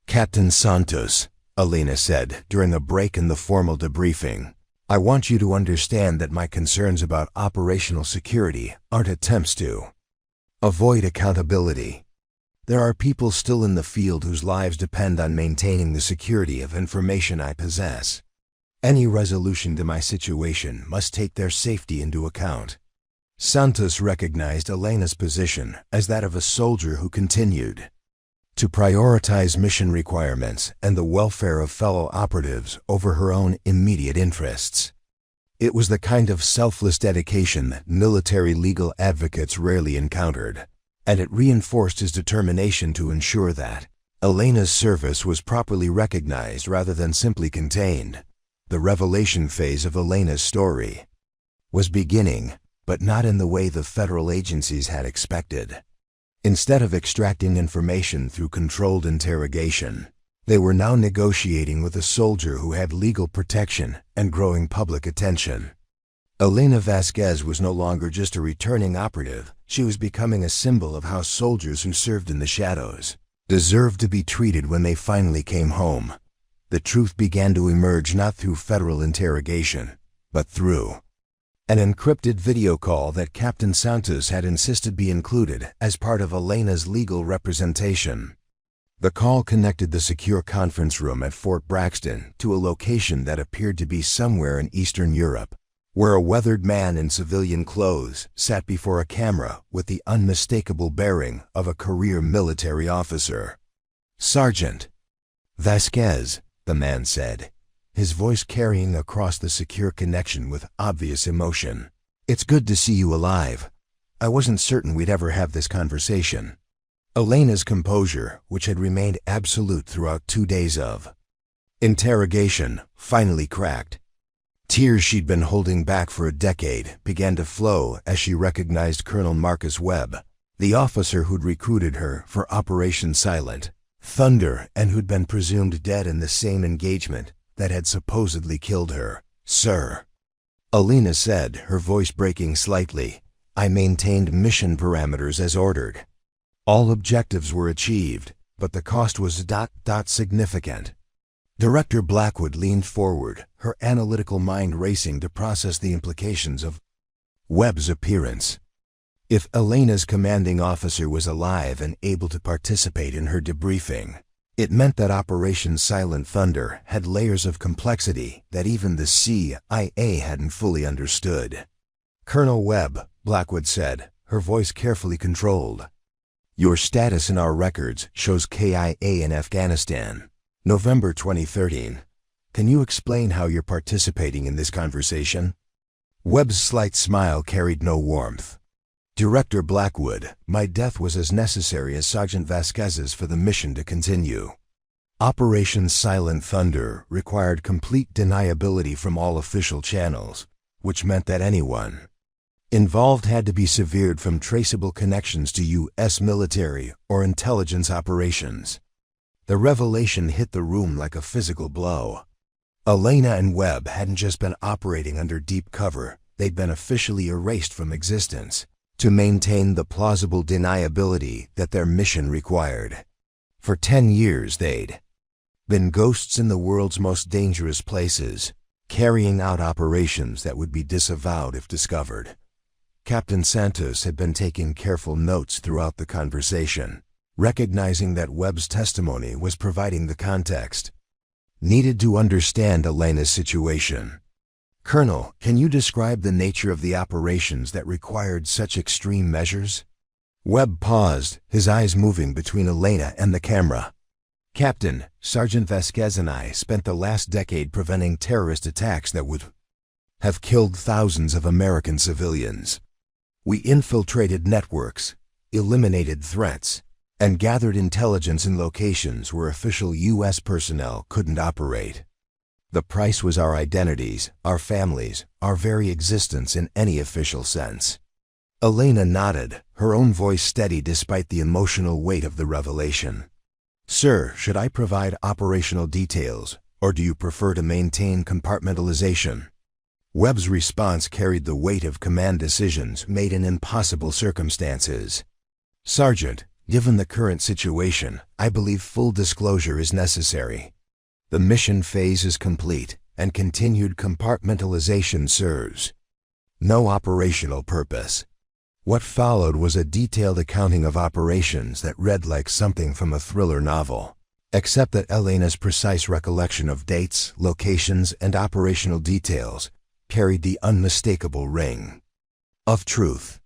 Captain Santos, Elena said during a break in the formal debriefing, I want you to understand that my concerns about operational security aren't attempts to avoid accountability. There are people still in the field whose lives depend on maintaining the security of information I possess. Any resolution to my situation must take their safety into account. Santos recognized Elena's position as that of a soldier who continued to prioritize mission requirements and the welfare of fellow operatives over her own immediate interests. It was the kind of selfless dedication that military legal advocates rarely encountered, and it reinforced his determination to ensure that Elena's service was properly recognized rather than simply contained. The revelation phase of Elena's story was beginning, but not in the way the federal agencies had expected. Instead of extracting information through controlled interrogation, they were now negotiating with a soldier who had legal protection and growing public attention. Elena Vasquez was no longer just a returning operative. She was becoming a symbol of how soldiers who served in the shadows deserved to be treated when they finally came home. The truth began to emerge not through federal interrogation, but through an encrypted video call that Captain Santos had insisted be included as part of Elena's legal representation. The call connected the secure conference room at Fort Braxton to a location that appeared to be somewhere in Eastern Europe, where a weathered man in civilian clothes sat before a camera with the unmistakable bearing of a career military officer. Sergeant Vasquez, the man said, his voice carrying across the secure connection with obvious emotion. It's good to see you alive. I wasn't certain we'd ever have this conversation. Elena's composure, which had remained absolute throughout 2 days of interrogation, finally cracked. Tears she'd been holding back for a decade began to flow as she recognized Colonel Marcus Webb, the officer who'd recruited her for Operation Silent Thunder and who'd been presumed dead in the same engagement that had supposedly killed her. Sir, Elena said, her voice breaking slightly, I maintained mission parameters as ordered. All objectives were achieved, but the cost was significant. Director Blackwood leaned forward, her analytical mind racing to process the implications of Webb's appearance. If Elena's commanding officer was alive and able to participate in her debriefing, it meant that Operation Silent Thunder had layers of complexity that even the CIA hadn't fully understood. Colonel Webb, Blackwood said, her voice carefully controlled. Your status in our records shows KIA in Afghanistan. November 2013. Can you explain how you're participating in this conversation? Webb's slight smile carried no warmth. Director Blackwood, my death was as necessary as Sergeant Vasquez's for the mission to continue. Operation Silent Thunder required complete deniability from all official channels, which meant that anyone involved had to be severed from traceable connections to U.S. military or intelligence operations. The revelation hit the room like a physical blow. Elena and Webb hadn't just been operating under deep cover, they'd been officially erased from existence to maintain the plausible deniability that their mission required. For 10 years they'd been ghosts in the world's most dangerous places, carrying out operations that would be disavowed if discovered. Captain Santos had been taking careful notes throughout the conversation, recognizing that Webb's testimony was providing the context needed to understand Elena's situation. Colonel, can you describe the nature of the operations that required such extreme measures? Webb paused, his eyes moving between Elena and the camera. Captain, Sergeant Vasquez and I spent the last decade preventing terrorist attacks that would have killed thousands of American civilians. We infiltrated networks, eliminated threats, and gathered intelligence in locations where official U.S. personnel couldn't operate. The price was our identities, our families, our very existence in any official sense. Elena nodded, her own voice steady despite the emotional weight of the revelation. Sir, should I provide operational details, or do you prefer to maintain compartmentalization? Webb's response carried the weight of command decisions made in impossible circumstances. Sergeant, given the current situation, I believe full disclosure is necessary. The mission phase is complete, and continued compartmentalization serves no operational purpose. What followed was a detailed accounting of operations that read like something from a thriller novel, except that Elena's precise recollection of dates, locations, and operational details carried the unmistakable ring of truth.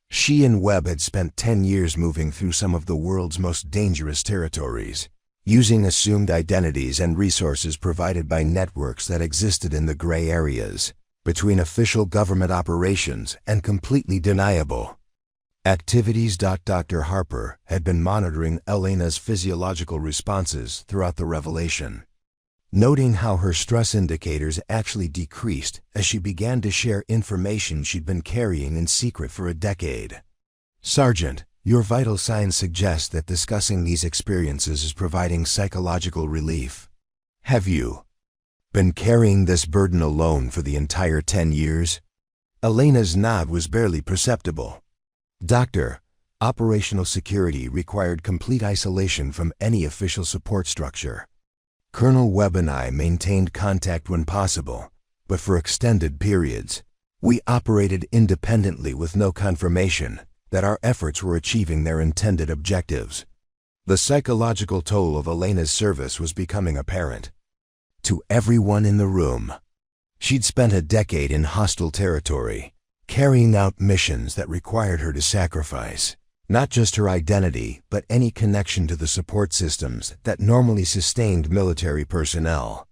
She and Webb had spent 10 years moving through some of the world's most dangerous territories, using assumed identities and resources provided by networks that existed in the gray areas between official government operations and completely deniable activities. Dr. Harper had been monitoring Elena's physiological responses throughout the revelation, noting how her stress indicators actually decreased as she began to share information she'd been carrying in secret for a decade. Sergeant, your vital signs suggest that discussing these experiences is providing psychological relief. Have you been carrying this burden alone for the entire 10 years? Elena's nod was barely perceptible. Doctor, operational security required complete isolation from any official support structure. Colonel Webb and I maintained contact when possible, but for extended periods. We operated independently with no confirmation that our efforts were achieving their intended objectives. The psychological toll of Elena's service was becoming apparent to everyone in the room. She'd spent a decade in hostile territory, carrying out missions that required her to sacrifice not just her identity, but any connection to the support systems that normally sustained military personnel.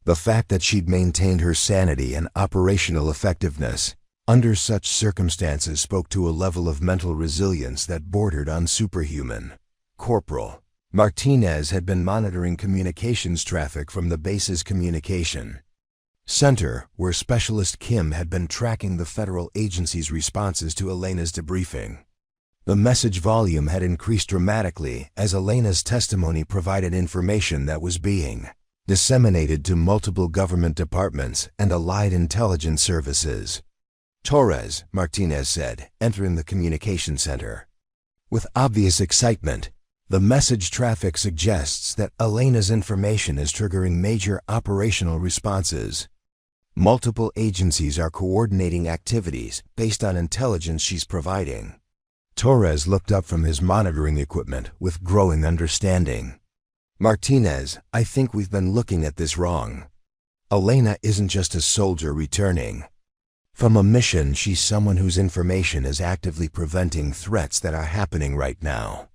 The fact that she'd maintained her sanity and operational effectiveness under such circumstances spoke to a level of mental resilience that bordered on superhuman. Corporal Martinez had been monitoring communications traffic from the base's communication center, where Specialist Kim had been tracking the federal agency's responses to Elena's debriefing. The message volume had increased dramatically as Elena's testimony provided information that was being disseminated to multiple government departments and allied intelligence services. Torres, Martinez said, entering the communication center. With obvious excitement, the message traffic suggests that Elena's information is triggering major operational responses. Multiple agencies are coordinating activities based on intelligence she's providing. Torres looked up from his monitoring equipment with growing understanding. Martinez, I think we've been looking at this wrong. Elena isn't just a soldier returning from a mission, she's someone whose information is actively preventing threats that are happening right now.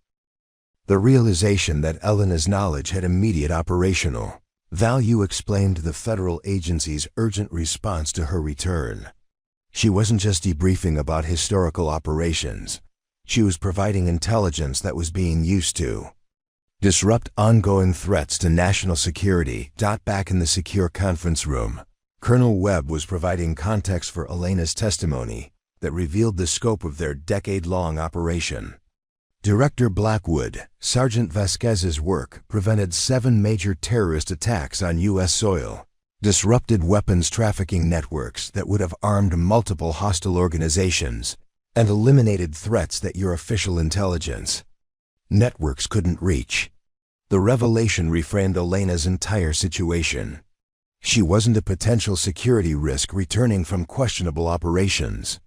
The realization that Elena's knowledge had immediate operational value explained the federal agency's urgent response to her return. She wasn't just debriefing about historical operations. She was providing intelligence that was being used to disrupt ongoing threats to national security. Back in the secure conference room, Colonel Webb was providing context for Elena's testimony that revealed the scope of their decade-long operation. Director Blackwood, Sergeant Vasquez's work prevented 7 major terrorist attacks on U.S. soil, disrupted weapons trafficking networks that would have armed multiple hostile organizations, and eliminated threats that your official intelligence networks couldn't reach. The revelation reframed Elena's entire situation. She wasn't a potential security risk returning from questionable operations.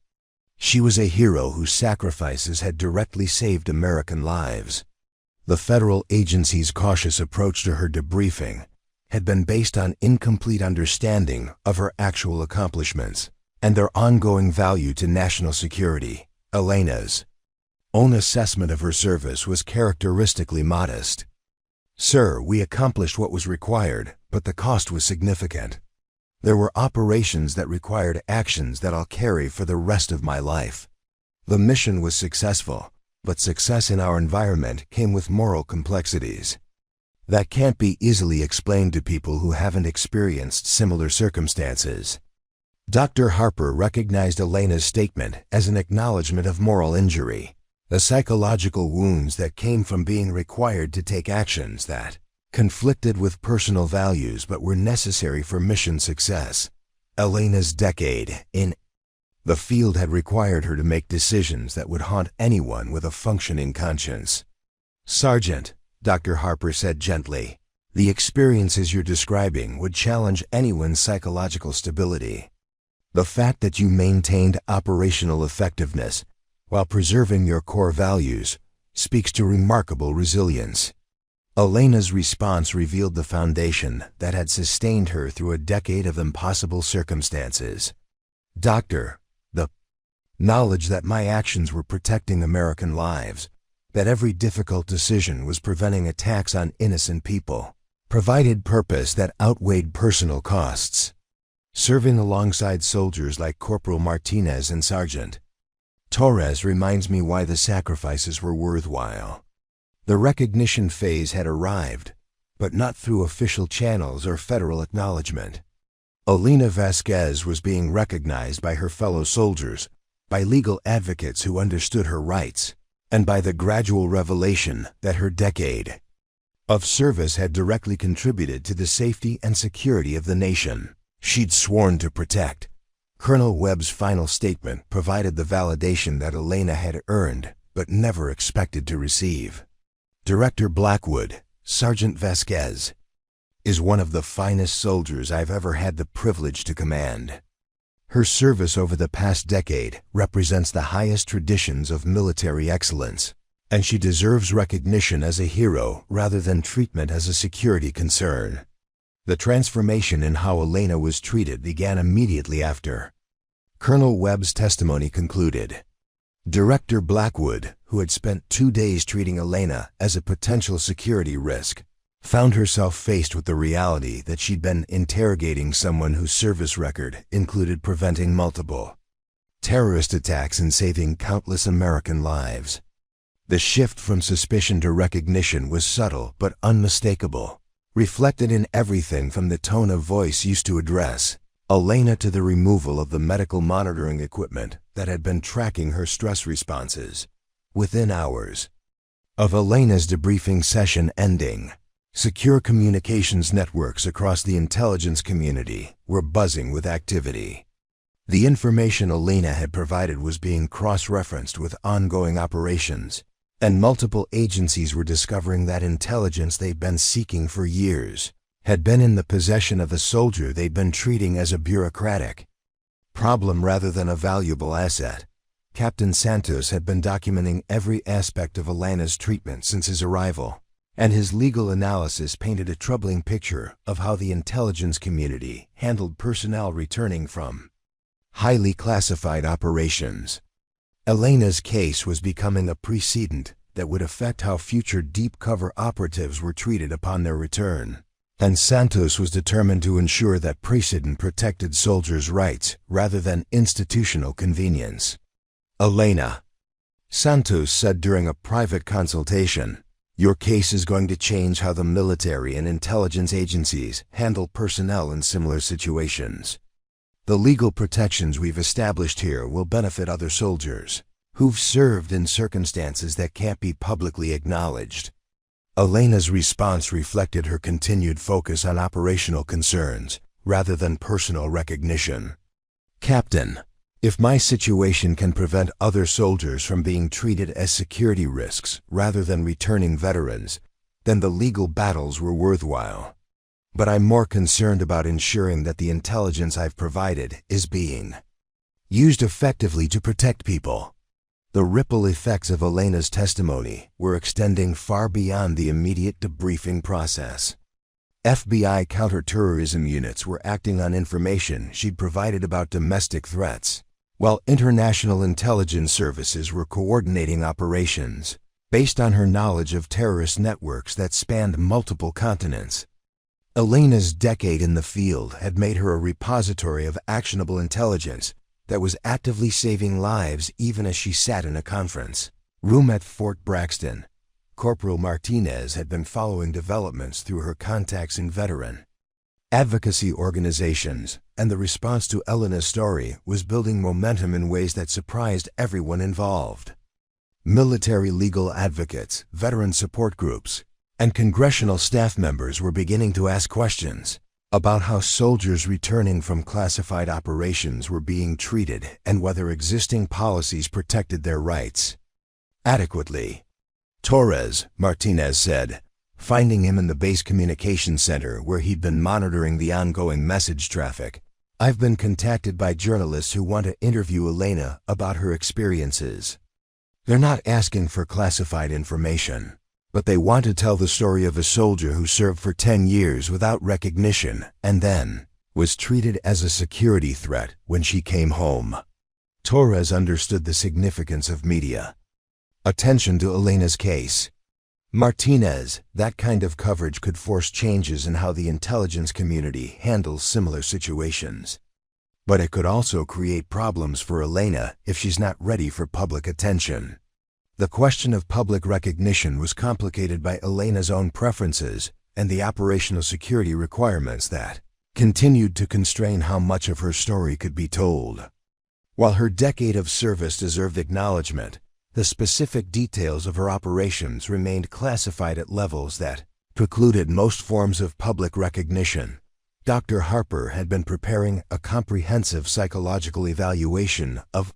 She was a hero whose sacrifices had directly saved American lives. The federal agency's cautious approach to her debriefing had been based on incomplete understanding of her actual accomplishments and their ongoing value to national security. Elena's own assessment of her service was characteristically modest. "Sir, we accomplished what was required, but the cost was significant. There were operations that required actions that I'll carry for the rest of my life. The mission was successful, but success in our environment came with moral complexities that can't be easily explained to people who haven't experienced similar circumstances." Dr. Harper recognized Elena's statement as an acknowledgement of moral injury, the psychological wounds that came from being required to take actions that conflicted with personal values but were necessary for mission success. Elena's decade in the field had required her to make decisions that would haunt anyone with a functioning conscience. "Sergeant," Dr. Harper said gently, "the experiences you're describing would challenge anyone's psychological stability. The fact that you maintained operational effectiveness while preserving your core values speaks to remarkable resilience." Elena's response revealed the foundation that had sustained her through a decade of impossible circumstances. "Doctor, the knowledge that my actions were protecting American lives, that every difficult decision was preventing attacks on innocent people, provided purpose that outweighed personal costs. Serving alongside soldiers like Corporal Martinez and Sergeant Torres reminds me why the sacrifices were worthwhile." The recognition phase had arrived, but not through official channels or federal acknowledgement. Elena Vasquez was being recognized by her fellow soldiers, by legal advocates who understood her rights, and by the gradual revelation that her decade of service had directly contributed to the safety and security of the nation she'd sworn to protect. Colonel Webb's final statement provided the validation that Elena had earned but never expected to receive. Director Blackwood, Sergeant Vasquez, is one of the finest soldiers I've ever had the privilege to command. Her service over the past decade represents the highest traditions of military excellence, and she deserves recognition as a hero rather than treatment as a security concern. The transformation in how Elena was treated began immediately after Colonel Webb's testimony concluded. Director Blackwood, who had spent 2 days treating Elena as a potential security risk, found herself faced with the reality that she'd been interrogating someone whose service record included preventing multiple terrorist attacks and saving countless American lives. The shift from suspicion to recognition was subtle but unmistakable, reflected in everything from the tone of voice used to address Elena to the removal of the medical monitoring equipment that had been tracking her stress responses. Within hours of Elena's debriefing session ending, secure communications networks across the intelligence community were buzzing with activity. The information Elena had provided was being cross-referenced with ongoing operations, and multiple agencies were discovering that intelligence they'd been seeking for years had been in the possession of a soldier they'd been treating as a bureaucratic problem rather than a valuable asset. Captain Santos had been documenting every aspect of Elena's treatment since his arrival, and his legal analysis painted a troubling picture of how the intelligence community handled personnel returning from highly classified operations. Elena's case was becoming a precedent that would affect how future deep cover operatives were treated upon their return. And Santos was determined to ensure that precedent protected soldiers' rights rather than institutional convenience. Elena, Santos said during a private consultation, "Your case is going to change how the military and intelligence agencies handle personnel in similar situations. The legal protections we've established here will benefit other soldiers who've served in circumstances that can't be publicly acknowledged." Elena's response reflected her continued focus on operational concerns rather than personal recognition. "Captain, if my situation can prevent other soldiers from being treated as security risks rather than returning veterans, then the legal battles were worthwhile. But I'm more concerned about ensuring that the intelligence I've provided is being used effectively to protect people." The ripple effects of Elena's testimony were extending far beyond the immediate debriefing process. FBI counterterrorism units were acting on information she'd provided about domestic threats, while international intelligence services were coordinating operations based on her knowledge of terrorist networks that spanned multiple continents. Elena's decade in the field had made her a repository of actionable intelligence that was actively saving lives even as she sat in a conference room at Fort Braxton. Corporal Martinez had been following developments through her contacts in veteran advocacy organizations, and the response to Elena's story was building momentum in ways that surprised everyone involved. Military legal advocates, veteran support groups, and congressional staff members were beginning to ask questions about how soldiers returning from classified operations were being treated and whether existing policies protected their rights adequately. "Torres," Martinez said, finding him in the base communications center where he'd been monitoring the ongoing message traffic, "I've been contacted by journalists who want to interview Elena about her experiences. They're not asking for classified information, but they want to tell the story of a soldier who served for 10 years without recognition and then was treated as a security threat when she came home." Torres understood the significance of media attention to Elena's case. Martinez, "That kind of coverage could force changes in how the intelligence community handles similar situations. But it could also create problems for Elena if she's not ready for public attention." The question of public recognition was complicated by Elena's own preferences and the operational security requirements that continued to constrain how much of her story could be told. While her decade of service deserved acknowledgement, the specific details of her operations remained classified at levels that precluded most forms of public recognition. Dr. Harper had been preparing a comprehensive psychological evaluation of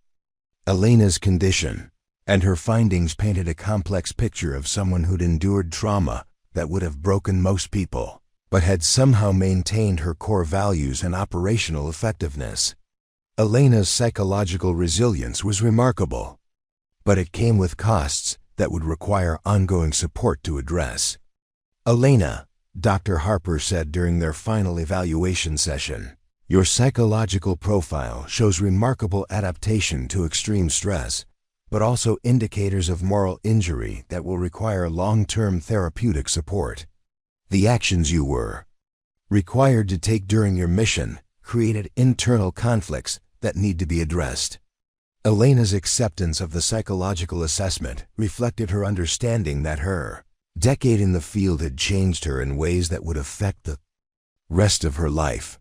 Elena's condition, and her findings painted a complex picture of someone who'd endured trauma that would have broken most people, but had somehow maintained her core values and operational effectiveness. Elena's psychological resilience was remarkable, but it came with costs that would require ongoing support to address. "Elena," Dr. Harper said during their final evaluation session, "your psychological profile shows remarkable adaptation to extreme stress, but also indicators of moral injury that will require long-term therapeutic support. The actions you were required to take during your mission created internal conflicts that need to be addressed." Elena's acceptance of the psychological assessment reflected her understanding that her decade in the field had changed her in ways that would affect the rest of her life.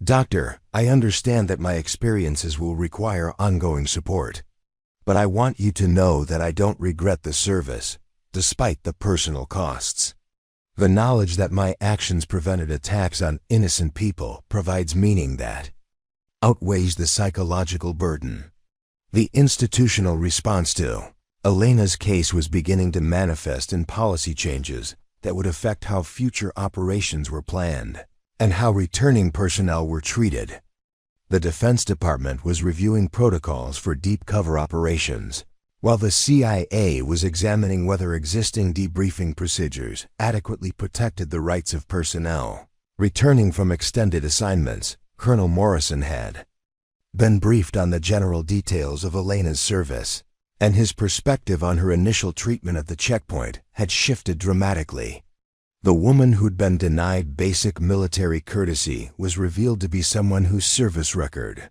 "Doctor, I understand that my experiences will require ongoing support, but I want you to know that I don't regret the service, despite the personal costs. The knowledge that my actions prevented attacks on innocent people provides meaning that outweighs the psychological burden." The institutional response to Elena's case was beginning to manifest in policy changes that would affect how future operations were planned and how returning personnel were treated. The Defense Department was reviewing protocols for deep cover operations, while the CIA was examining whether existing debriefing procedures adequately protected the rights of personnel. Returning from extended assignments, Colonel Morrison had been briefed on the general details of Elena's service, and his perspective on her initial treatment at the checkpoint had shifted dramatically. The woman who'd been denied basic military courtesy was revealed to be someone whose service record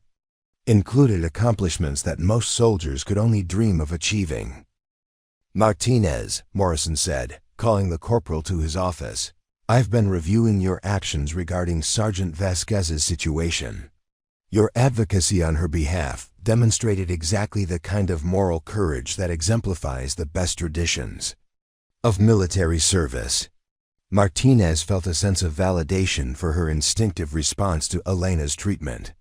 included accomplishments that most soldiers could only dream of achieving. "Martinez," Morrison said, calling the corporal to his office, "I've been reviewing your actions regarding Sergeant Vasquez's situation. Your advocacy on her behalf demonstrated exactly the kind of moral courage that exemplifies the best traditions of military service." Martinez felt a sense of validation for her instinctive response to Elena's treatment.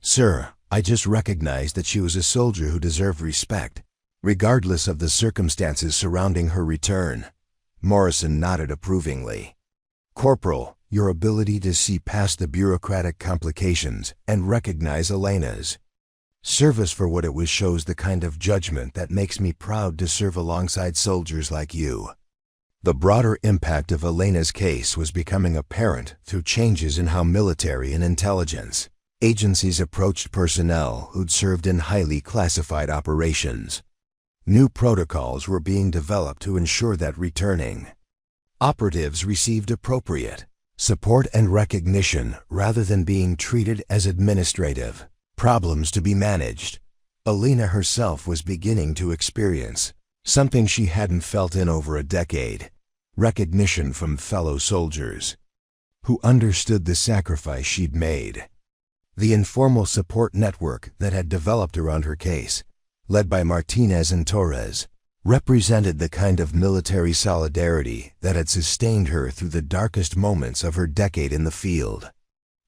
"Sir, I just recognized that she was a soldier who deserved respect, regardless of the circumstances surrounding her return." Morrison nodded approvingly. "Corporal, your ability to see past the bureaucratic complications and recognize Elena's service for what it was shows the kind of judgment that makes me proud to serve alongside soldiers like you." The broader impact of Elena's case was becoming apparent through changes in how military and intelligence agencies approached personnel who'd served in highly classified operations. New protocols were being developed to ensure that returning operatives received appropriate support and recognition rather than being treated as administrative problems to be managed. Elena herself was beginning to experience something she hadn't felt in over a decade: recognition from fellow soldiers who understood the sacrifice she'd made. The informal support network that had developed around her case, led by Martinez and Torres, represented the kind of military solidarity that had sustained her through the darkest moments of her decade in the field.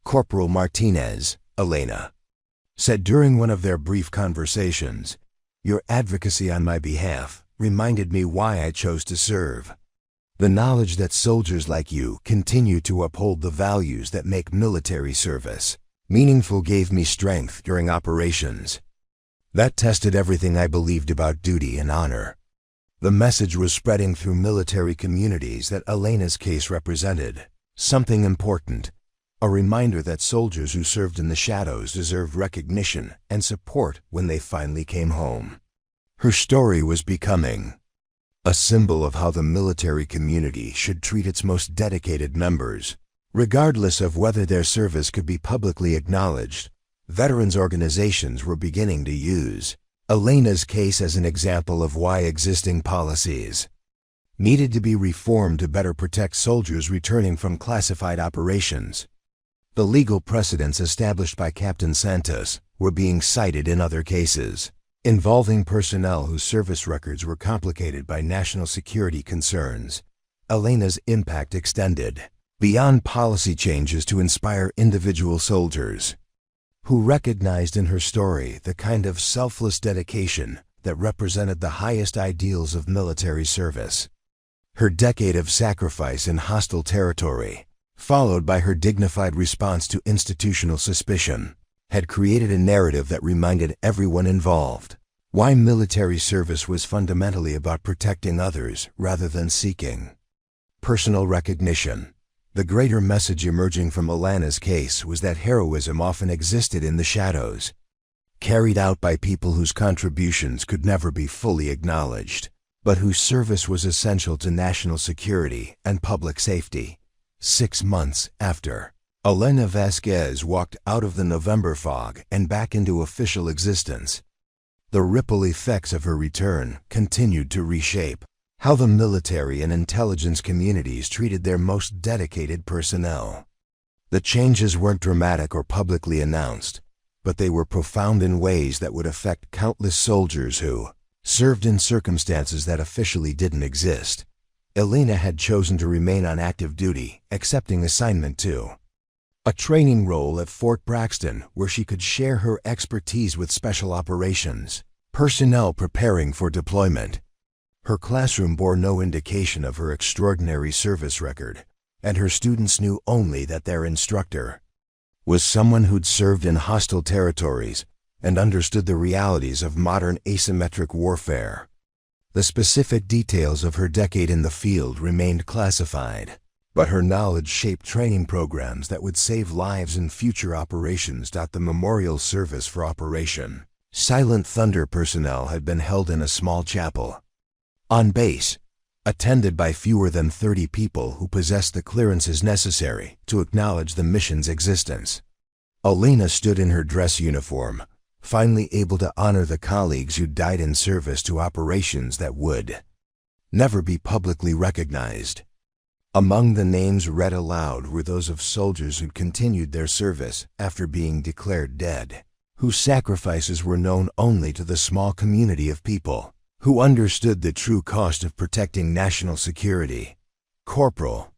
"Corporal Martinez," Elena said during one of their brief conversations, "your advocacy on my behalf reminded me why I chose to serve. The knowledge that soldiers like you continue to uphold the values that make military service meaningful gave me strength during operations that tested everything I believed about duty and honor." The message was spreading through military communities that Elena's case represented something important, a reminder that soldiers who served in the shadows deserved recognition and support when they finally came home. Her story was becoming a symbol of how the military community should treat its most dedicated members, regardless of whether their service could be publicly acknowledged. Veterans organizations were beginning to use Elena's case as an example of why existing policies needed to be reformed to better protect soldiers returning from classified operations. The legal precedents established by Captain Santos were being cited in other cases involving personnel whose service records were complicated by national security concerns. Elena's impact extended beyond policy changes to inspire individual soldiers who recognized in her story the kind of selfless dedication that represented the highest ideals of military service. Her decade of sacrifice in hostile territory, followed by her dignified response to institutional suspicion, had created a narrative that reminded everyone involved why military service was fundamentally about protecting others rather than seeking personal recognition. The greater message emerging from Elena's case was that heroism often existed in the shadows, carried out by people whose contributions could never be fully acknowledged, but whose service was essential to national security and public safety. 6 months after Elena Vasquez walked out of the November fog and back into official existence, the ripple effects of her return continued to reshape how the military and intelligence communities treated their most dedicated personnel. The changes weren't dramatic or publicly announced, but they were profound in ways that would affect countless soldiers who served in circumstances that officially didn't exist. Elena had chosen to remain on active duty, accepting assignment to a training role at Fort Braxton where she could share her expertise with special operations personnel preparing for deployment. Her classroom bore no indication of her extraordinary service record, and her students knew only that their instructor was someone who'd served in hostile territories and understood the realities of modern asymmetric warfare. The specific details of her decade in the field remained classified, but her knowledge shaped training programs that would save lives in future operations. The memorial service for Operation Silent Thunder personnel had been held in a small chapel. On base, attended by fewer than 30 people who possessed the clearances necessary to acknowledge the mission's existence. Elena stood in her dress uniform, finally able to honor the colleagues who died in service to operations that would never be publicly recognized. Among the names read aloud were those of soldiers who'd continued their service after being declared dead, whose sacrifices were known only to the small community of people who understood the true cost of protecting national security. Corporal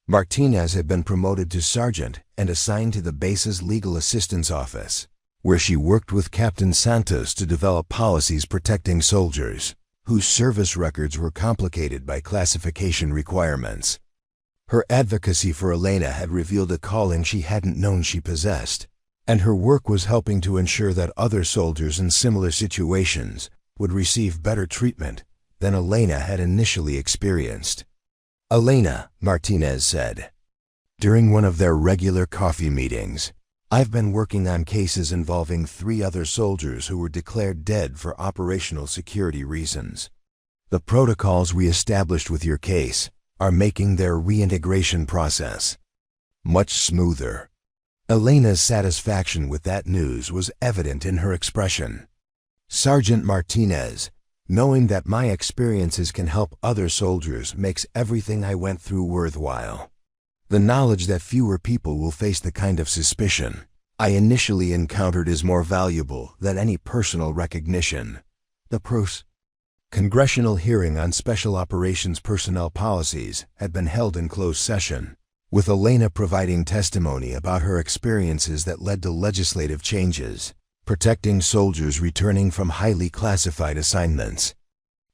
Martinez had been promoted to sergeant and assigned to the base's legal assistance office, where she worked with Captain Santos to develop policies protecting soldiers whose service records were complicated by classification requirements. Her advocacy for Elena had revealed a calling she hadn't known she possessed, and her work was helping to ensure that other soldiers in similar situations would receive better treatment than Elena had initially experienced. "Elena," Martinez said, during one of their regular coffee meetings, "I've been working on cases involving 3 other soldiers who were declared dead for operational security reasons. The protocols we established with your case are making their reintegration process much smoother." Elena's satisfaction with that news was evident in her expression. "Sergeant Martinez, knowing that my experiences can help other soldiers makes everything I went through worthwhile. The knowledge that fewer people will face the kind of suspicion I initially encountered is more valuable than any personal recognition." The Congressional hearing on Special Operations Personnel Policies had been held in closed session, with Elena providing testimony about her experiences that led to legislative changes protecting soldiers returning from highly classified assignments.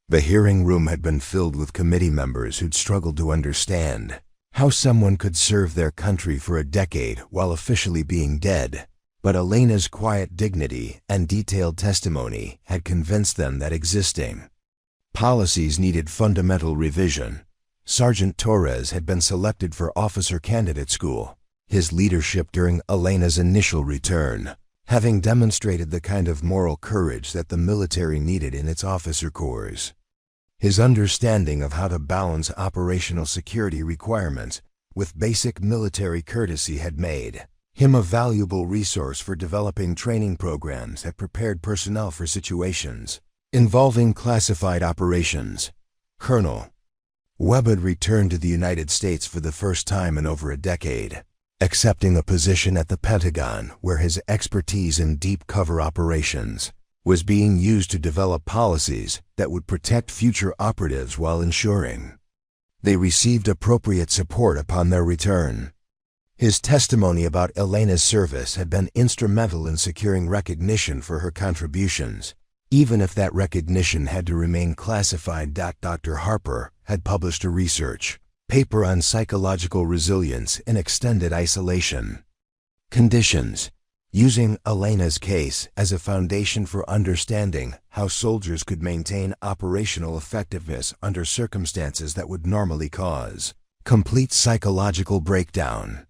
The hearing room had been filled with committee members who'd struggled to understand how someone could serve their country for a decade while officially being dead, but Elena's quiet dignity and detailed testimony had convinced them that existing policies needed fundamental revision. Sergeant Torres had been selected for officer candidate school, his leadership during Elena's initial return having demonstrated the kind of moral courage that the military needed in its officer corps. His understanding of how to balance operational security requirements with basic military courtesy had made him a valuable resource for developing training programs that prepared personnel for situations involving classified operations. Colonel Webb had returned to the United States for the first time in over a decade, accepting a position at the Pentagon where his expertise in deep cover operations was being used to develop policies that would protect future operatives while ensuring they received appropriate support upon their return. His testimony about Elena's service had been instrumental in securing recognition for her contributions, even if that recognition had to remain classified. Dr. Harper had published a research paper on psychological resilience in extended isolation conditions, using Elena's case as a foundation for understanding how soldiers could maintain operational effectiveness under circumstances that would normally cause complete psychological breakdown.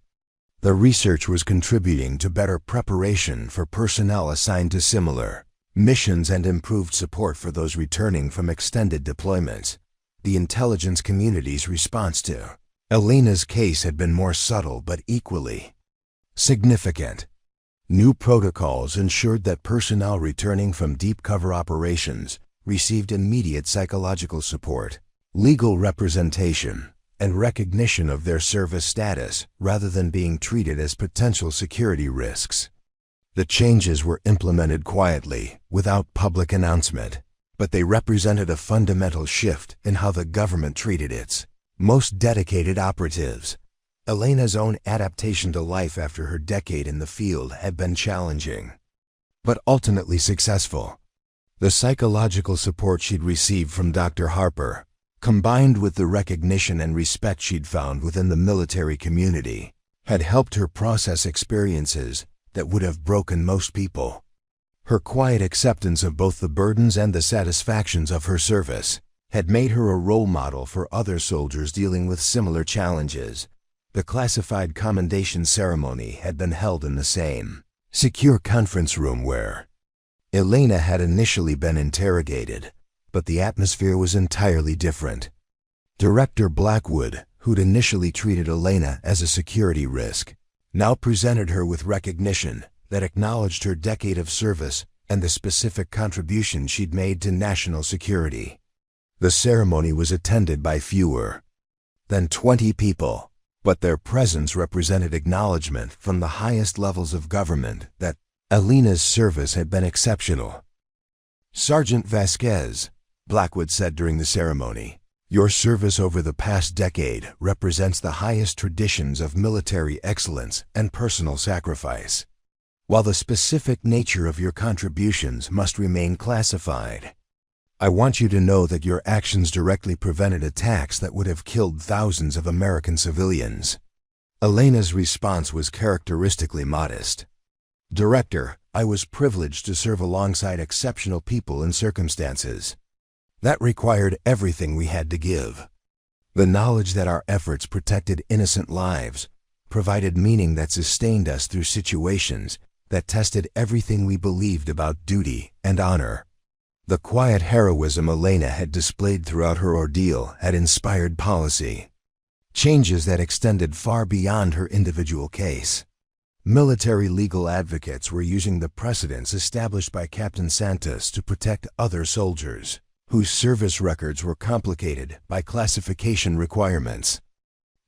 The research was contributing to better preparation for personnel assigned to similar missions and improved support for those returning from extended deployments. The intelligence community's response to Elena's case had been more subtle but equally significant. New protocols ensured that personnel returning from deep cover operations received immediate psychological support, legal representation, and recognition of their service status rather than being treated as potential security risks. The changes were implemented quietly, without public announcement, but they represented a fundamental shift in how the government treated its most dedicated operatives. Elena's own adaptation to life after her decade in the field had been challenging, but ultimately successful. The psychological support she'd received from Dr. Harper, combined with the recognition and respect she'd found within the military community, had helped her process experiences that would have broken most people. Her quiet acceptance of both the burdens and the satisfactions of her service had made her a role model for other soldiers dealing with similar challenges. The classified commendation ceremony had been held in the same secure conference room where Elena had initially been interrogated, but the atmosphere was entirely different. Director Blackwood, who'd initially treated Elena as a security risk, now presented her with recognition that acknowledged her decade of service and the specific contribution she'd made to national security. The ceremony was attended by fewer than 20 people, but their presence represented acknowledgement from the highest levels of government that Elena's service had been exceptional. "Sergeant Vasquez," Blackwood said during the ceremony, "your service over the past decade represents the highest traditions of military excellence and personal sacrifice. While the specific nature of your contributions must remain classified, I want you to know that your actions directly prevented attacks that would have killed thousands of American civilians." Elena's response was characteristically modest. "Director, I was privileged to serve alongside exceptional people and circumstances. That required everything we had to give. The knowledge that our efforts protected innocent lives provided meaning that sustained us through situations that tested everything we believed about duty and honor." The quiet heroism Elena had displayed throughout her ordeal had inspired policy changes that extended far beyond her individual case. Military legal advocates were using the precedents established by Captain Santos to protect other soldiers whose service records were complicated by classification requirements.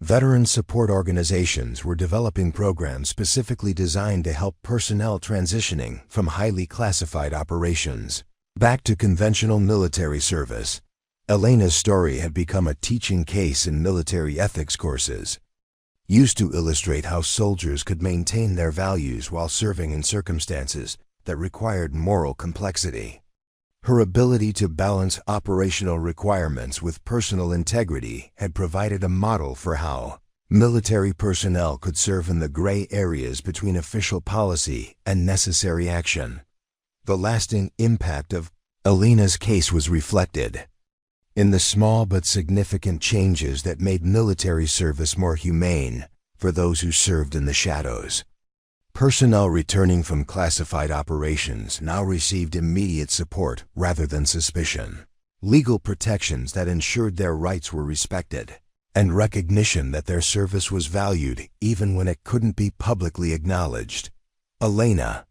Veteran support organizations were developing programs specifically designed to help personnel transitioning from highly classified operations back to conventional military service. Elena's story had become a teaching case in military ethics courses, used to illustrate how soldiers could maintain their values while serving in circumstances that required moral complexity. Her ability to balance operational requirements with personal integrity had provided a model for how military personnel could serve in the gray areas between official policy and necessary action. The lasting impact of Elena's case was reflected in the small but significant changes that made military service more humane for those who served in the shadows. Personnel returning from classified operations now received immediate support rather than suspicion, legal protections that ensured their rights were respected, and recognition that their service was valued even when it couldn't be publicly acknowledged. Elena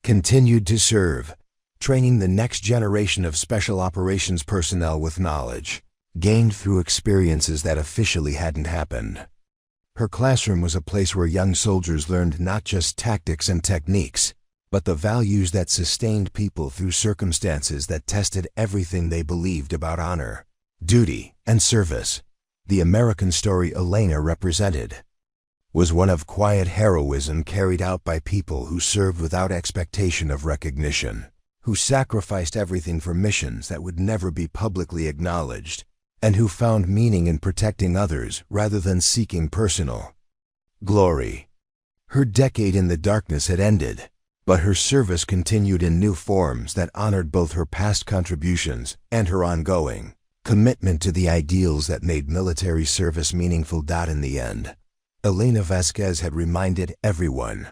continued to serve, training the next generation of special operations personnel with knowledge gained through experiences that officially hadn't happened. Her classroom was a place where young soldiers learned not just tactics and techniques, but the values that sustained people through circumstances that tested everything they believed about honor, duty, and service. The American story Elena represented was one of quiet heroism carried out by people who served without expectation of recognition, who sacrificed everything for missions that would never be publicly acknowledged, and who found meaning in protecting others rather than seeking personal glory. Her decade in the darkness had ended, but her service continued in new forms that honored both her past contributions and her ongoing commitment to the ideals that made military service meaningful. In the end, Elena Vasquez had reminded everyone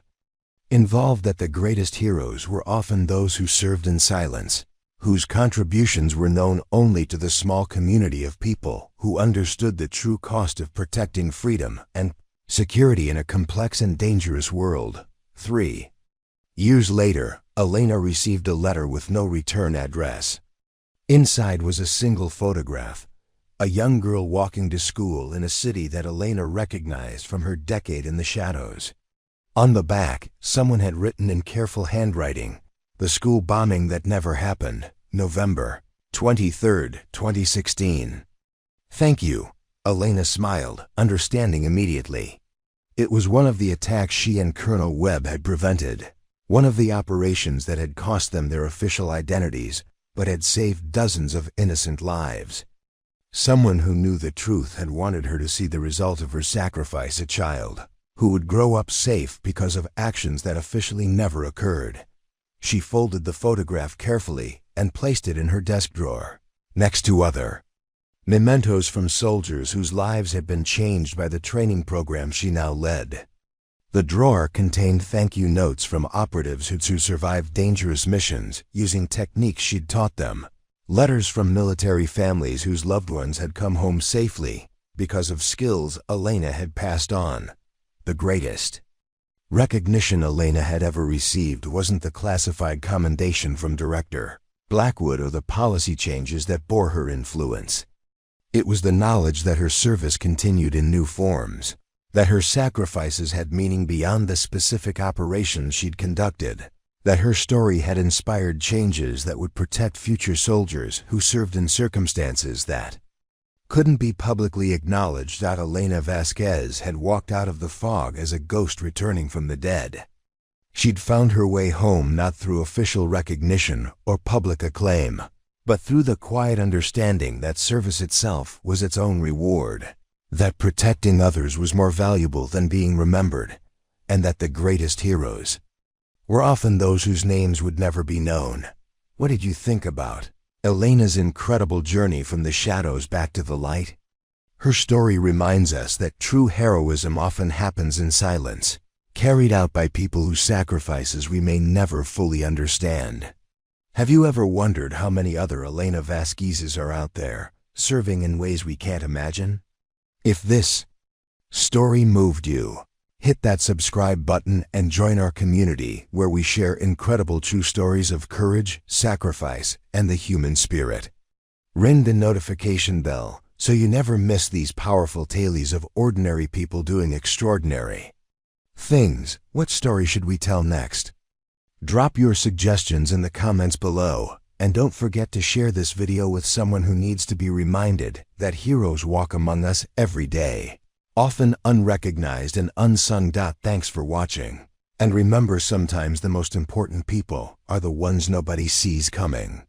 involved that the greatest heroes were often those who served in silence, whose contributions were known only to the small community of people who understood the true cost of protecting freedom and security in a complex and dangerous world. 3 years later, Elena received a letter with no return address. Inside was a single photograph, a young girl walking to school in a city that Elena recognized from her decade in the shadows. On the back, someone had written in careful handwriting, "The school bombing that never happened, November 23, 2016. "Thank you," Elena smiled, understanding immediately. It was one of the attacks she and Colonel Webb had prevented, one of the operations that had cost them their official identities, but had saved dozens of innocent lives. Someone who knew the truth had wanted her to see the result of her sacrifice, a child who would grow up safe because of actions that officially never occurred. She folded the photograph carefully and placed it in her desk drawer, next to other mementos from soldiers whose lives had been changed by the training program she now led. The drawer contained thank you notes from operatives who survived dangerous missions using techniques she'd taught them. Letters from military families whose loved ones had come home safely because of skills Elena had passed on. The greatest recognition Elena had ever received wasn't the classified commendation from Director Blackwood or the policy changes that bore her influence. It was the knowledge that her service continued in new forms, that her sacrifices had meaning beyond the specific operations she'd conducted, that her story had inspired changes that would protect future soldiers who served in circumstances that couldn't be publicly acknowledged. That Elena Vasquez had walked out of the fog as a ghost returning from the dead. She'd found her way home not through official recognition or public acclaim, but through the quiet understanding that service itself was its own reward, that protecting others was more valuable than being remembered, and that the greatest heroes were often those whose names would never be known. What did you think about Elena's incredible journey from the shadows back to the light? Her story reminds us that true heroism often happens in silence, carried out by people whose sacrifices we may never fully understand. Have you ever wondered how many other Elena Vasquezes are out there, serving in ways we can't imagine? If this story moved you, hit that subscribe button and join our community where we share incredible true stories of courage, sacrifice, and the human spirit. Ring the notification bell so you never miss these powerful tales of ordinary people doing extraordinary things. What story should we tell next? Drop your suggestions in the comments below, and don't forget to share this video with someone who needs to be reminded that heroes walk among us every day, often unrecognized and unsung. Thanks for watching. And remember, sometimes the most important people are the ones nobody sees coming.